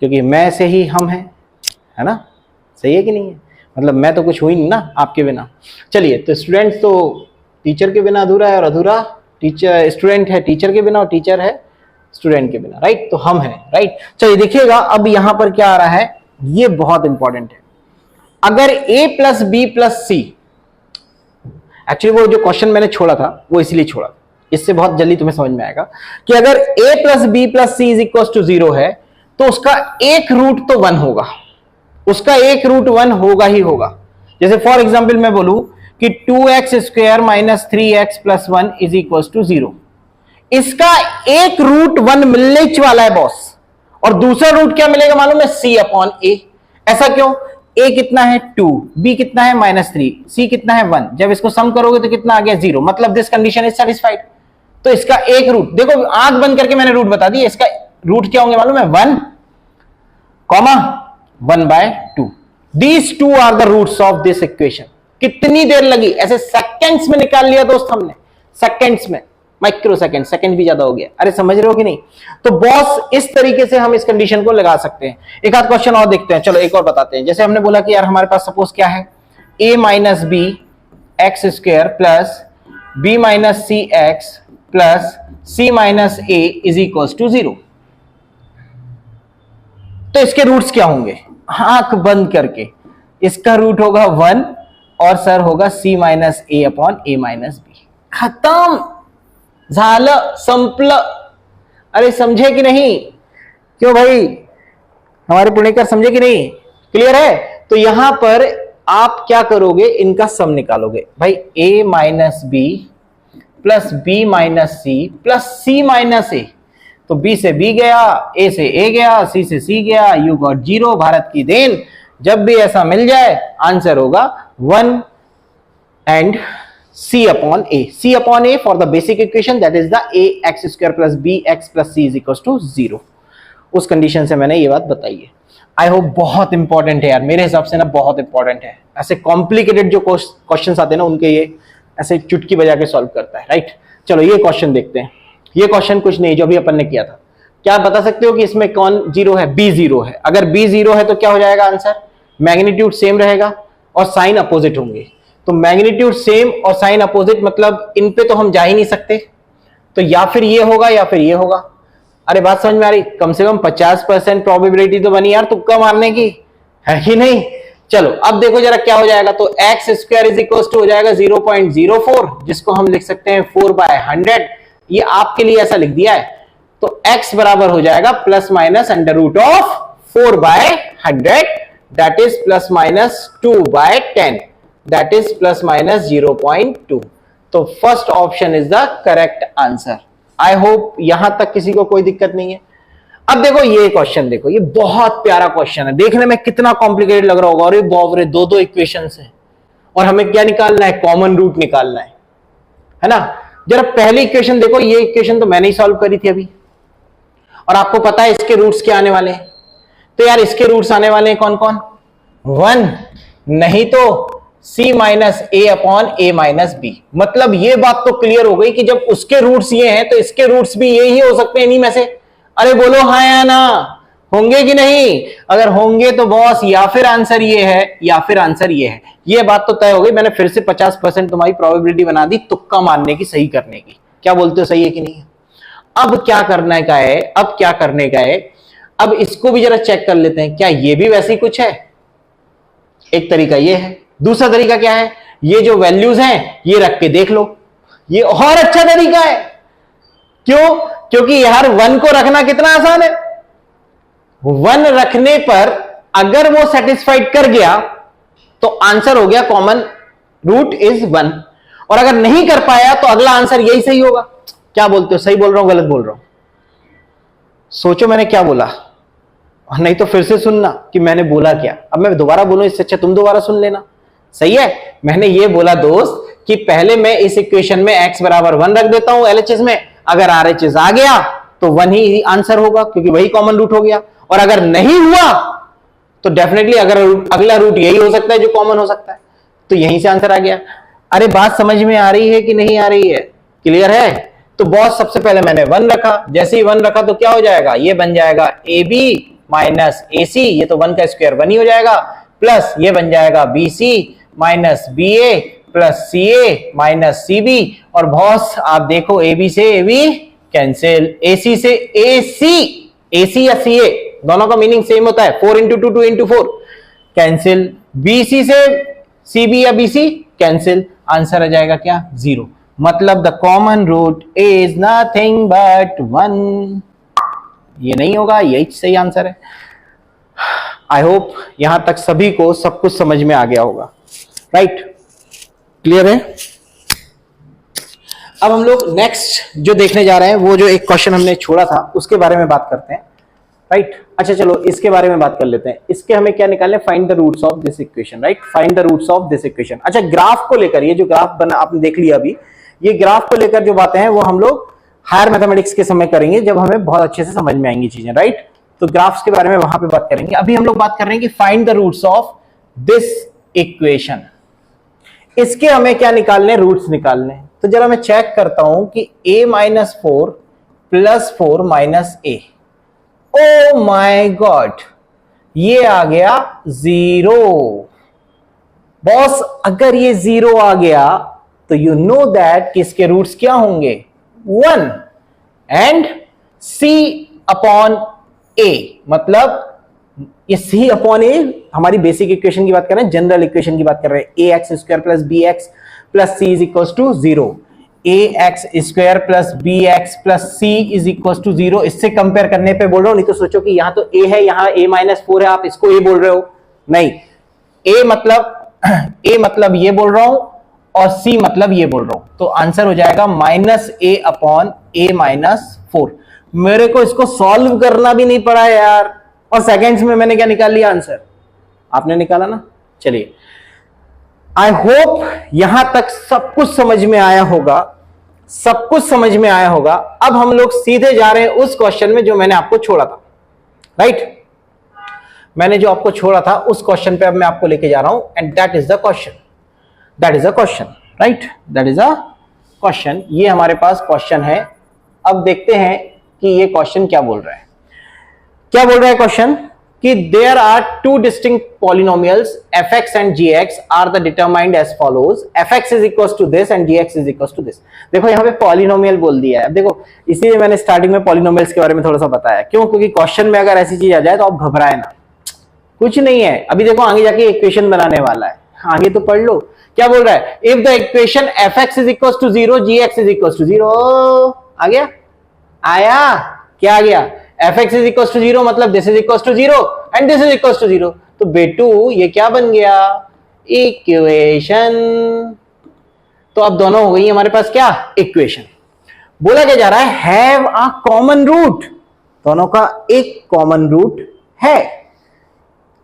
क्योंकि मैं से ही हम है ना, सही है कि नहीं है। मतलब मैं तो कुछ हुई नहीं ना आपके बिना। चलिए, तो स्टूडेंट्स तो टीचर के बिना अधूरा है, और अधूरा टीचर, स्टूडेंट है टीचर के बिना, और टीचर है स्टूडेंट के बिना, राइट। तो हम हैं, राइट। चलिए देखिएगा अब यहां पर क्या आ रहा है, ये बहुत इंपॉर्टेंट है। अगर A plus B plus C, actually वो जो क्वेश्चन मैंने छोड़ा था वो इसलिए छोड़ा, इससे बहुत जल्दी तुम्हें समझ में आएगा कि अगर A plus B plus C is equal to 0 है तो उसका एक रूट तो 1 होगा, उसका एक रूट 1 होगा ही होगा। जैसे फॉर एग्जाम्पल मैं बोलूं कि 2x square minus 3x plus 1 is equal to 0, इसका एक रूट 1 मिलने वाला है बॉस, और दूसरा रूट क्या मिलेगा मालूम है, C अपॉन A। ऐसा क्यों, ए कितना है 2, बी कितना है -3, सी कितना है 1। जब इसको सम करोगे तो कितना आ गया 0, मतलब दिस कंडीशन इज सेटिस्फाइड। तो इसका एक रूट देखो, आंख बंद करके मैंने रूट बता दी, इसका रूट क्या होंगे मालूम है 1, 1/2। These two are the roots of this equation. कितनी देर लगी, ऐसे सेकेंड्स में निकाल लिया दोस्त हमने, सेकेंड्स में, माइक्रो सेकेंड, सेकेंड भी ज्यादा हो गया। अरे समझ रहे हो कि नहीं? तो बॉस इस तरीके से हम इस कंडीशन को लगा सकते हैं। एक आध क्वेश्चन और देखते हैं, चलो एक और बताते हैं। जैसे हमने बोला कि यार हमारे पास सपोज क्या है, a minus B x square plus B minus C x plus C minus A is equal to 0। तो इसके रूट्स क्या होंगे? आंख बंद करके, इसका रूट होगा 1 और सर होगा c minus a upon A minus B. खत्म, झालं, संपलं। अरे समझे कि नहीं? क्यों भाई, हमारे पुणेकर समझे कि नहीं? क्लियर है? तो यहां पर आप क्या करोगे, इनका सम निकालोगे भाई। a minus b plus B minus c plus C minus a. तो b से b गया, a से a गया, c से c गया, यू गॉट 0। भारत की देन, जब भी ऐसा मिल जाए आंसर होगा 1 and c upon a। c upon a for the basic equation that is the ax square plus bx plus c is equal to 0। उस कंडीशन से मैंने ये बात बताई है। आई होप बहुत इंपॉर्टेंट है यार, मेरे हिसाब से ना बहुत इंपॉर्टेंट है। ऐसे कॉम्प्लिकेटेड जो क्वेश्चन आते हैं ना, उनके ये ऐसे चुटकी बजा के सॉल्व करता है, राइट। चलो ये क्वेश्चन देखते हैं। ये क्वेश्चन कुछ नहीं, जो भी अपन ने किया था। क्या बता सकते हो कि इसमें कौन 0 है? b 0 है। अगर b 0 है तो क्या हो जाएगा आंसर? मैग्नीट्यूड सेम रहेगा और साइन अपोजिट होंगे। तो मैग्नीट्यूड सेम और साइन अपोजिट, मतलब इन पे तो हम जा ही नहीं सकते। तो या फिर ये होगा या फिर ये होगा। अरे बात समझ में आ रही? कम से कम 50% प्रोबेबिलिटी तो बनी यार तुक्का मारने की, है कि नहीं? चलो अब देखो जरा क्या हो जाएगा। तो x square is equal to हो जाएगा 0.04, जिसको हम लिख सकते हैं 4/100। ये आपके लिए ऐसा लिख दिया है। तो x बराबर हो जाएगा plus minus under root of 4/100, that is plus minus 2/10, that is plus minus 0.2। तो first option is the correct answer. I hope यहां तक किसी को कोई दिक्कत नहीं है। अब देखो ये क्वेश्चन, देखो ये बहुत प्यारा क्वेश्चन है। देखने में कितना कॉम्प्लिकेटेड लग रहा होगा। अरे बाप रे, दो इक्वेशंस हैं और हमें क्या निकालना है? कॉमन रूट निकालना है ना। जरा पहली इक्वेशन देखो, ये इक्वेशन तो मैंने ही सॉल्व करी थी अभी, और आपको पता है इसके रूट्स क्या आने वाले हैं। तो यार इसके रूट्स आने वाले हैं कौन कौन? 1 नहीं तो c minus a upon A minus B. मतलब ये बात तो क्लियर हो गई कि जब उसके रूट्स ये हैं तो इसके रूट्स भी ये ही हो सकते हैं इन्हीं में से। अरे बोलो हाँ या ना, होंगे कि नहीं? अगर होंगे तो बॉस या फिर आंसर ये है या फिर आंसर ये है। ये बात तो तय हो गई। मैंने फिर से 50% तुम्हारी प्रोबेबिलिटी बना दी तुक्का मारने की, सही करने की। क्या बोलते हो, सही है कि नहीं? अब क्या करने का है? अब क्या करने का है? अब इसको भी जरा चेक कर लेते हैं, क्या ये भी वैसे ही कुछ है? एक तरीका ये है, दूसरा तरीका क्या है? ये जो वैल्यूज हैं ये रख के देख लो, ये और अच्छा तरीका है। क्यों? क्योंकि यार 1 को रखना कितना आसान है। 1 रखने पर अगर वो सेटिस्फाइड कर गया तो आंसर हो गया कॉमन रूट इज 1, और अगर नहीं कर पाया तो अगला आंसर यही सही होगा। क्या बोलते हो, सही बोल रहा हूं गलत बोल रहा हूं? सोचो मैंने क्या बोला, नहीं तो फिर से सुनना कि मैंने बोला क्या। अब मैं दोबारा बोलूं, इससे अच्छा तुम दोबारा सुन लेना। सही है? मैंने ये बोला दोस्त कि पहले मैं इस इक्वेशन में x बराबर 1 रख देता हूं LHS में। अगर RHS आ गया तो 1 ही आंसर होगा, क्योंकि वही कॉमन रूट हो गया। और अगर नहीं हुआ तो डेफिनेटली अगर अगला रूट यही हो सकता है जो कॉमन हो सकता है, तो यहीं से आंसर आ गया। अरे बात समझ में आ रही है कि नहीं आ रही है? क्लियर है? तो बॉस सबसे पहले मैंने 1 रखा। जैसे ही 1 रखा तो क्या हो जाएगा? ये बन जाएगा AB माइनस AC, ये तो 1 का स्क्वायर 1 ही हो जाएगा, प्लस ये बन जाएगा BC minus BA plus CA minus CB। और बॉस आप देखो AB से AB कैंसिल, AC से AC या CA दोनों का मीनिंग सेम होता है, 4 into 2 2 into 4 कैंसिल, BC से CB या BC कैंसिल। आंसर आ जाएगा क्या? 0। मतलब the common root is nothing but 1। ये नहीं होगा, यही सही आंसर है। आई होप यहां तक सभी को सब कुछ समझ में आ गया होगा, राइट? क्लियर है? अब हम लोग नेक्स्ट जो देखने जा रहे हैं, वो जो एक क्वेश्चन हमने छोड़ा था उसके बारे में बात करते हैं, राइट। अच्छा चलो इसके बारे में बात कर लेते हैं। इसके हमें क्या निकालना है, find the roots of this equation, right, find the roots of this equation. अच्छा ग्राफ को लेकर, ये जो ग्राफ बना आपने देख लिया अभी, ये ग्राफ को लेकर जो बातें हैं वो हम लोग हायर मैथमेटिक्स के समय करेंगे, जब हमें बहुत अच्छे से समझ में आएंगी चीजें, राइट। तो ग्राफ्स के बारे में वहां पे बात करेंगे। अभी हम लोग बात कर रहे हैं कि find the roots of this equation. इसके हमें क्या निकालने, रूट्स निकालने। तो जरा मैं चेक करता हूं कि a minus 4 plus 4 minus a, oh my God, ये आ गया 0। बॉस अगर ये 0 आ गया तो यू नो दैट कि इसके रूट्स क्या होंगे, 1 एंड c अपॉन a, मतलब ये c अपॉन a हमारी बेसिक इक्वेशन की बात कर रहे हैं, जनरल इक्वेशन की बात कर रहे हैं। ax square plus bx plus c is equal to 0, ax square plus bx plus c is equal to 0। इससे कंपेयर करने पे बोल रहा हूं, नहीं तो सोचो कि यहां तो a है, यहां a माइनस 4 है, आप इसको a बोल रहे हो। नहीं, a मतलब ये बोल रहा हूं और c मतलब ये बोल रहा हूं, तो आंसर हो जाएगा minus a upon a minus 4। मेरे को इसको सॉल्व करना भी नहीं पड़ा यार, और सेकेंड्स में मैंने क्या निकाल लिया आंसर, आपने निकाला ना। चलिए, आई होप यहां तक सब कुछ समझ में आया होगा, सब कुछ समझ में आया होगा। अब हम लोग सीधे जा रहे हैं उस क्वेश्चन में जो मैंने आपको छोड़ा था, राइट। मैंने जो आपको छोड़ा था उस क्वेश्चन पे अब मैं आपको लेके जा रहा हूं, and that is the question, that is a question, right, that is a question. ये हमारे पास क्वेश्चन है। अब देखते हैं कि ये क्वेश्चन क्या बोल रहा है। क्या बोल रहा है क्वेश्चन कि there are two distinct polynomials fx and gx are the determined as follows, fx is equal to this and gx is equal to this. देखो यहां पे पॉलिनोमियल बोल दिया है। अब देखो इसीलिए मैंने स्टार्टिंग में पॉलिनोमियल्स के बारे में थोड़ा सा बताया, क्यों, क्योंकि क्वेश्चन में अगर ऐसी चीज आ जाए तो आप घबराए ना, कुछ नहीं है। अभी देखो आगे जाके इक्वेशन बनाने वाला है, आगे तो पढ़ लो। क्या बोल रहा है, if the equation fx is equal to 0 gx is equal to 0, आ गया, आया, क्या आ गया, fx इज इक्वल टू 0 मतलब this is equal to 0 and this is equal to 0। तो बेटू ये क्या बन गया, इक्वेशन। तो अब दोनों हो गई हमारे पास क्या, इक्वेशन। बोला क्या जा रहा है, हैव अ कॉमन रूट, दोनों का एक कॉमन रूट है।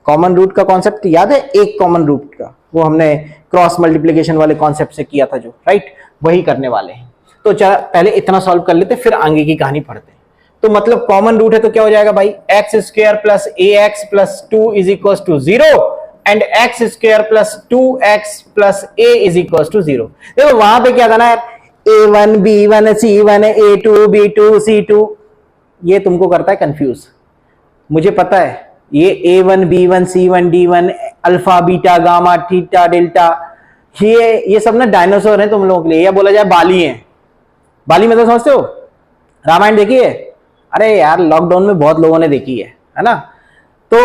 कॉमन रूट का कॉन्सेप्ट याद है, एक कॉमन रूट का, वो हमने क्रॉस मल्टीप्लिकेशन वाले कॉन्सेप्ट से किया था जो, राइट, वही करने वाले हैं। तो चला पहले इतना सॉल्व कर लेते, फिर आगे की कहानी पढ़ते। तो मतलब कॉमन रूट है तो क्या हो जाएगा भाई, x square plus A x plus 2 is equal to 0 and x square plus 2x plus A is equal to 0। देखो वहां पे क्या था ना, a1 b1 c1 a2 b2 c2, ये तुमको करता है कंफ्यूज, मुझे पता है। ये a1 b1 c1 d1 alpha beta gamma theta delta, ये सब ना डायनासोर हैं तुम लोगों के लिए, या बोला जाए बाली हैं। बाली मतलब समझते हो, रामायण देखी है, अरे यार लॉकडाउन में बहुत लोगों ने देखी है ना। तो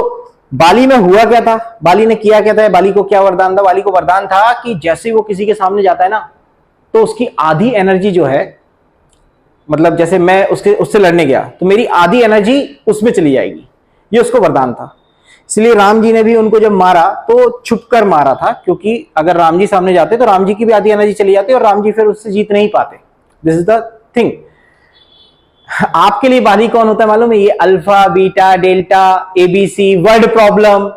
बाली में हुआ क्या था, बाली ने किया क्या था, बाली को क्या वरदान था, बाली को वरदान था कि जैसे वो किसी के सामने जाता है ना, तो उसकी आधी एनर्जी जो है, मतलब जैसे मैं उससे लड़ने गया तो मेरी आधी एनर्जी उसमें चली जाएगी, ये उसको वरदान था। इसलिए राम जी ने भी उनको जब मारा तो छुपकर मारा था, क्योंकि अगर राम जी सामने जाते तो राम जी की भी आधी एनर्जी चली जाती और राम जी फिर उससे जीत नहीं पाते। This is the thing. आपके लिए बाली कौन होता है मालूम है, ये alpha beta delta ABC word problem,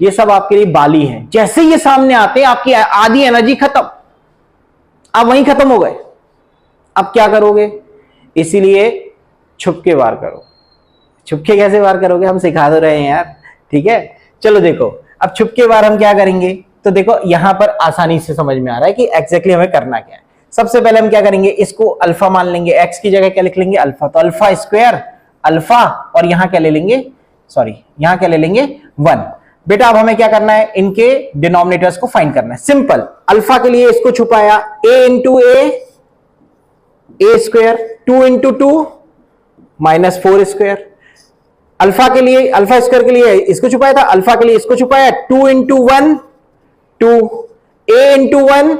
ये सब आपके लिए बाली है। जैसे ये सामने आते हैं आपकी आधी एनर्जी खत्म, आप वहीं खत्म हो गए। अब क्या करोगे, इसीलिए छुपके वार करो। छुपके कैसे वार करोगे, हम सिखा दो रहे हैं यार, ठीक है। चलो देखो अब छुपके वार हम क्या करेंगे, तो देखो यहां पर आसानी से समझ में आ रहा है कि एग्जैक्टली हमें करना क्या है। सबसे पहले हम क्या करेंगे, इसको अल्फा मान लेंगे, एक्स की जगह क्या लिख लेंगे अल्फा, तो अल्फा स्क्वायर अल्फा, और यहां क्या ले लेंगे, सॉरी यहां क्या ले लेंगे 1। बेटा अब हमें क्या करना है, इनके डिनोमिनेटर्स को फाइंड करना है। सिंपल, अल्फा के लिए इसको छुपाया a into A square, 2 into 2 minus 4 square. Alpha के लिए, अल्फा स्क्वायर के लिए इसको छुपाया था, अल्फा के लिए इसको छुपाया 2 इंटू 1 2, a इंटू 1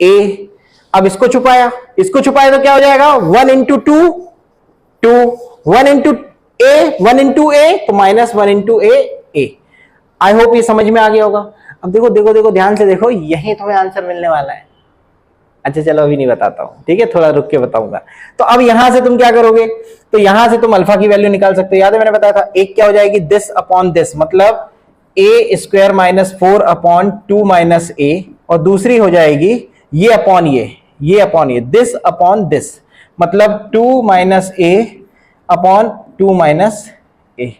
a। अब इसको छुपाया तो क्या हो जाएगा 1 इंटू 2 2, 1 इंटू ए तो माइनस 1 इंटू ए। आई होप ये समझ में आ गया होगा। अब देखो ध्यान से देखो, यही तुम्हें आंसर मिलने वाला है। अच्छा चलो अभी नहीं बताता हूं, ठीक है, थोड़ा रुक के बताऊंगा। तो अब यहां से तुम क्या करोगे, तो यहां से तुम अल्फा की वैल्यू निकाल सकते हो। याद है मैंने बताया था, एक क्या हो जाएगी, दिस अपॉन दिस, मतलब a square minus 4 upon 2 minus ए, और दूसरी हो जाएगी ये अपॉन ये अपॉन ये, दिस अपॉन दिस, मतलब 2 minus a upon 2 minus a.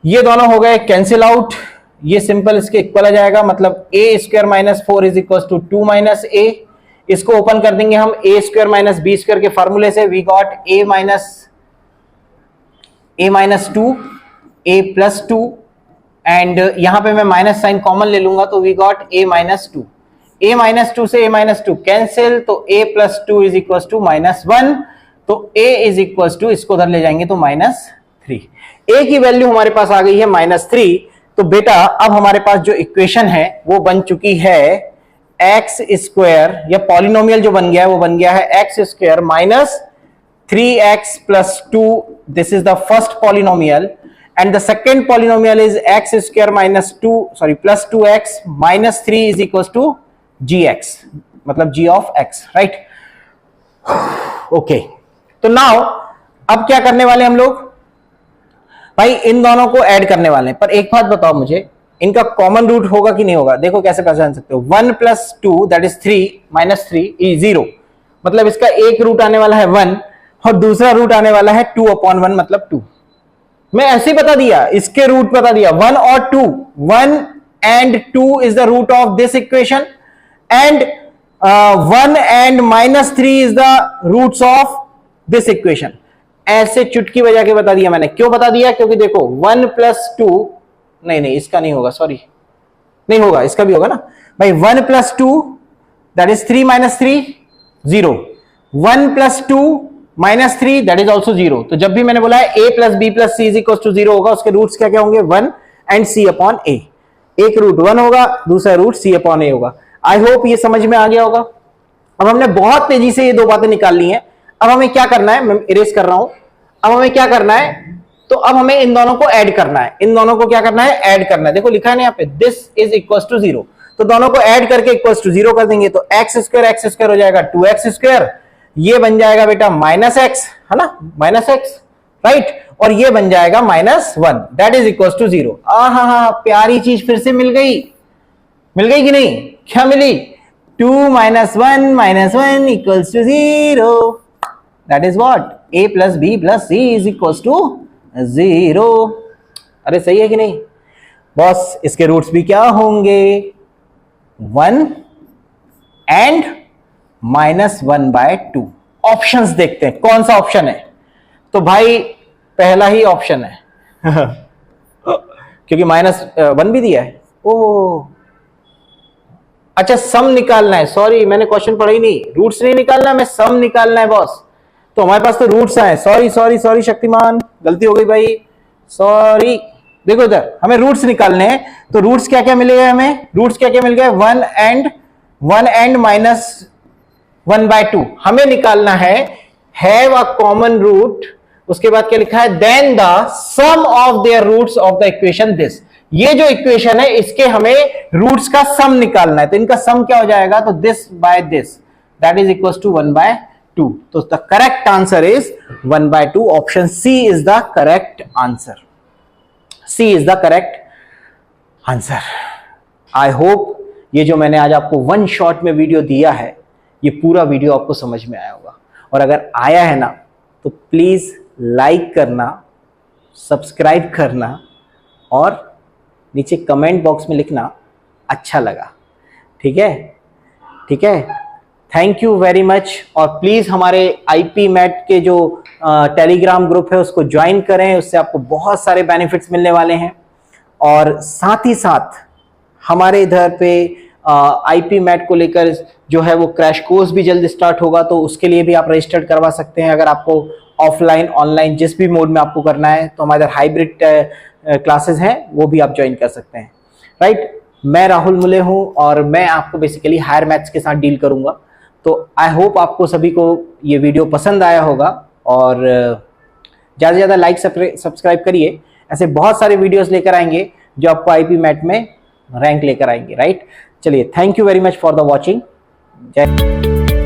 ये दोनों हो गए कैंसिल आउट, ये सिंपल इसके इक्वल आ जाएगा, मतलब a square minus 4 is equal to 2 minus a. इसको ओपन कर देंगे हम a square minus b square के फॉर्मूले से, we got a minus 2 a plus 2, and यहां पे मैं माइनस साइन कॉमन ले लूंगा, तो we got a minus 2। A minus 2 से ए माइनस 2 कैंसिल, तो a plus 2 is equal to minus 1, तो ए इज इक्वल टू, इसको उधर ले जाएंगे तो माइनस 3। ए की वैल्यू हमारे पास आ गई है माइनस 3। तो बेटा अब हमारे पास जो इक्वेशन है वो बन चुकी है एक्स स्क्वायर, या पॉलिनोमियल जो बन गया है वो बन गया है x square minus 3x plus 2, this is the first polynomial, and the second polynomial is x square minus 2 sorry plus 2x minus 3 is equals to gx, मतलब g of x, right? Okay, तो now अब क्या करने वाले हम लोग भाई, इन दोनों को ऐड करने वाले हैं। पर एक बात बताओ मुझे, इनका कॉमन रूट होगा कि नहीं होगा? देखो कैसे पहचान सकते हो, 1 plus 2 that is 3 minus 3 is 0, मतलब इसका एक रूट आने वाला है 1 और दूसरा रूट आने वाला है 2 अपॉन 1 मतलब 2। मैं ऐसे ही बता दिया, इसके रूट बता दिया 1 और 2, 1 and 2 is the root of this equation, and 1 and minus 3 is the roots of this equation. ऐसे चुटकी बजा के बता दिया मैंने। क्यों बता दिया? क्योंकि देखो 1 प्लस 2, नहीं इसका नहीं होगा, सॉरी नहीं होगा, इसका भी होगा ना भाई। 1 plus 2 that is 3 minus 3 0, 1 plus 2 minus 3 that is also 0। तो जब भी मैंने बोला है a plus B plus C is equal to 0 होगा, उसके रूट्स क्या क्या होंगे, 1 एंड c अपॉन a। एक रूट 1 होगा, दूसरा रूट c अपॉन a होगा। आई होप ये समझ में आ गया होगा। अब हमने बहुत तेजी से ये दो बातें निकाल ली हैं। अब हमें क्या करना है, मैं इरेज कर रहा हूं। अब हमें क्या करना है, तो अब हमें इन दोनों को ऐड करना है। इन दोनों को क्या करना है, ऐड करना है। देखो लिखा है ना यहाँ पे, दिस इज इक्वल टू 0, तो दोनों को ऐड करके इक्वल टू 0 कर देंगे, तो एक्स स्क्वायर हो जाएगा 2x स्क्वायर, ये बन जाएगा बेटा माइनस एक्स, है ना, माइनस एक्स, राइट, और ये बन जाएगा minus 1 that is equal to 0। हाँ, प्यारी चीज फिर से मिल गई कि नहीं? क्या मिली? 2 minus 1 equals to 0, that is what, a plus B plus C is equals to 0। अरे सही है कि नहीं बॉस? इसके रूट्स भी क्या होंगे, 1 एंड माइनस 1/2। ऑप्शंस देखते हैं कौन सा ऑप्शन है। तो भाई पहला ही ऑप्शन है क्योंकि माइनस 1 भी दिया है। ओह अच्छा, सम निकालना है, सॉरी मैंने क्वेश्चन पढ़ा ही नहीं, रूट्स नहीं निकालना, मैं सम निकालना है बॉस। तो हमारे पास तो रूट्स आए, सॉरी शक्तिमान, गलती हो गई भाई, सॉरी। देखो इधर हमें रूट्स निकालने हैं, तो रूट्स क्या क्या मिलेगा हमें, रूट्स क्या क्या मिल गए, 1 एंड माइनस 1/2 हमें निकालना है। हैव अ कॉमन रूट, उसके बाद क्या लिखा है, then the sum of their roots of the equation this. ये जो इक्वेशन है इसके हमें रूट्स का सम निकालना है, तो इनका सम क्या हो जाएगा, तो this by this that is equal to 1/2। तो the correct answer is 1/2। Option C is the correct answer, C is the correct answer. I hope ये जो मैंने आज आपको वन शॉट में वीडियो दिया है, ये पूरा वीडियो आपको समझ में आया होगा। और अगर आया है ना तो प्लीज लाइक करना, सब्सक्राइब करना और नीचे कमेंट बॉक्स में लिखना अच्छा लगा। ठीक है, थैंक यू वेरी मच। और प्लीज हमारे आईपी मैट के जो टेलीग्राम ग्रुप है उसको ज्वाइन करें, उससे आपको बहुत सारे बेनिफिट्स मिलने वाले हैं। और साथ ही साथ हमारे इधर पे आईपी मैट को लेकर जो है वो क्रैश कोर्स भी जल्द स्टार्ट होगा, तो उसके लिए भी आप रजिस्टर्ड करवा सकते हैं। अगर आपको ऑफलाइन ऑनलाइन जिस भी मोड में आपको करना है, तो हमारे इधर हाइब्रिड क्लासेस हैं, वो भी आप ज्वाइन कर सकते हैं, राइट। मैं राहुल मुले हूं और मैं आपको बेसिकली हायर मैथ्स के साथ डील करूंगा। तो आई होप आपको सभी को ये वीडियो पसंद आया होगा, और ज़्यादा से ज़्यादा लाइक सब्सक्राइब करिए। ऐसे बहुत सारे वीडियोस लेकर आएंगे जो आपको आईपी मैट में रैंक लेकर आएंगे, राइट। चलिए, thank you very much for the watching, जय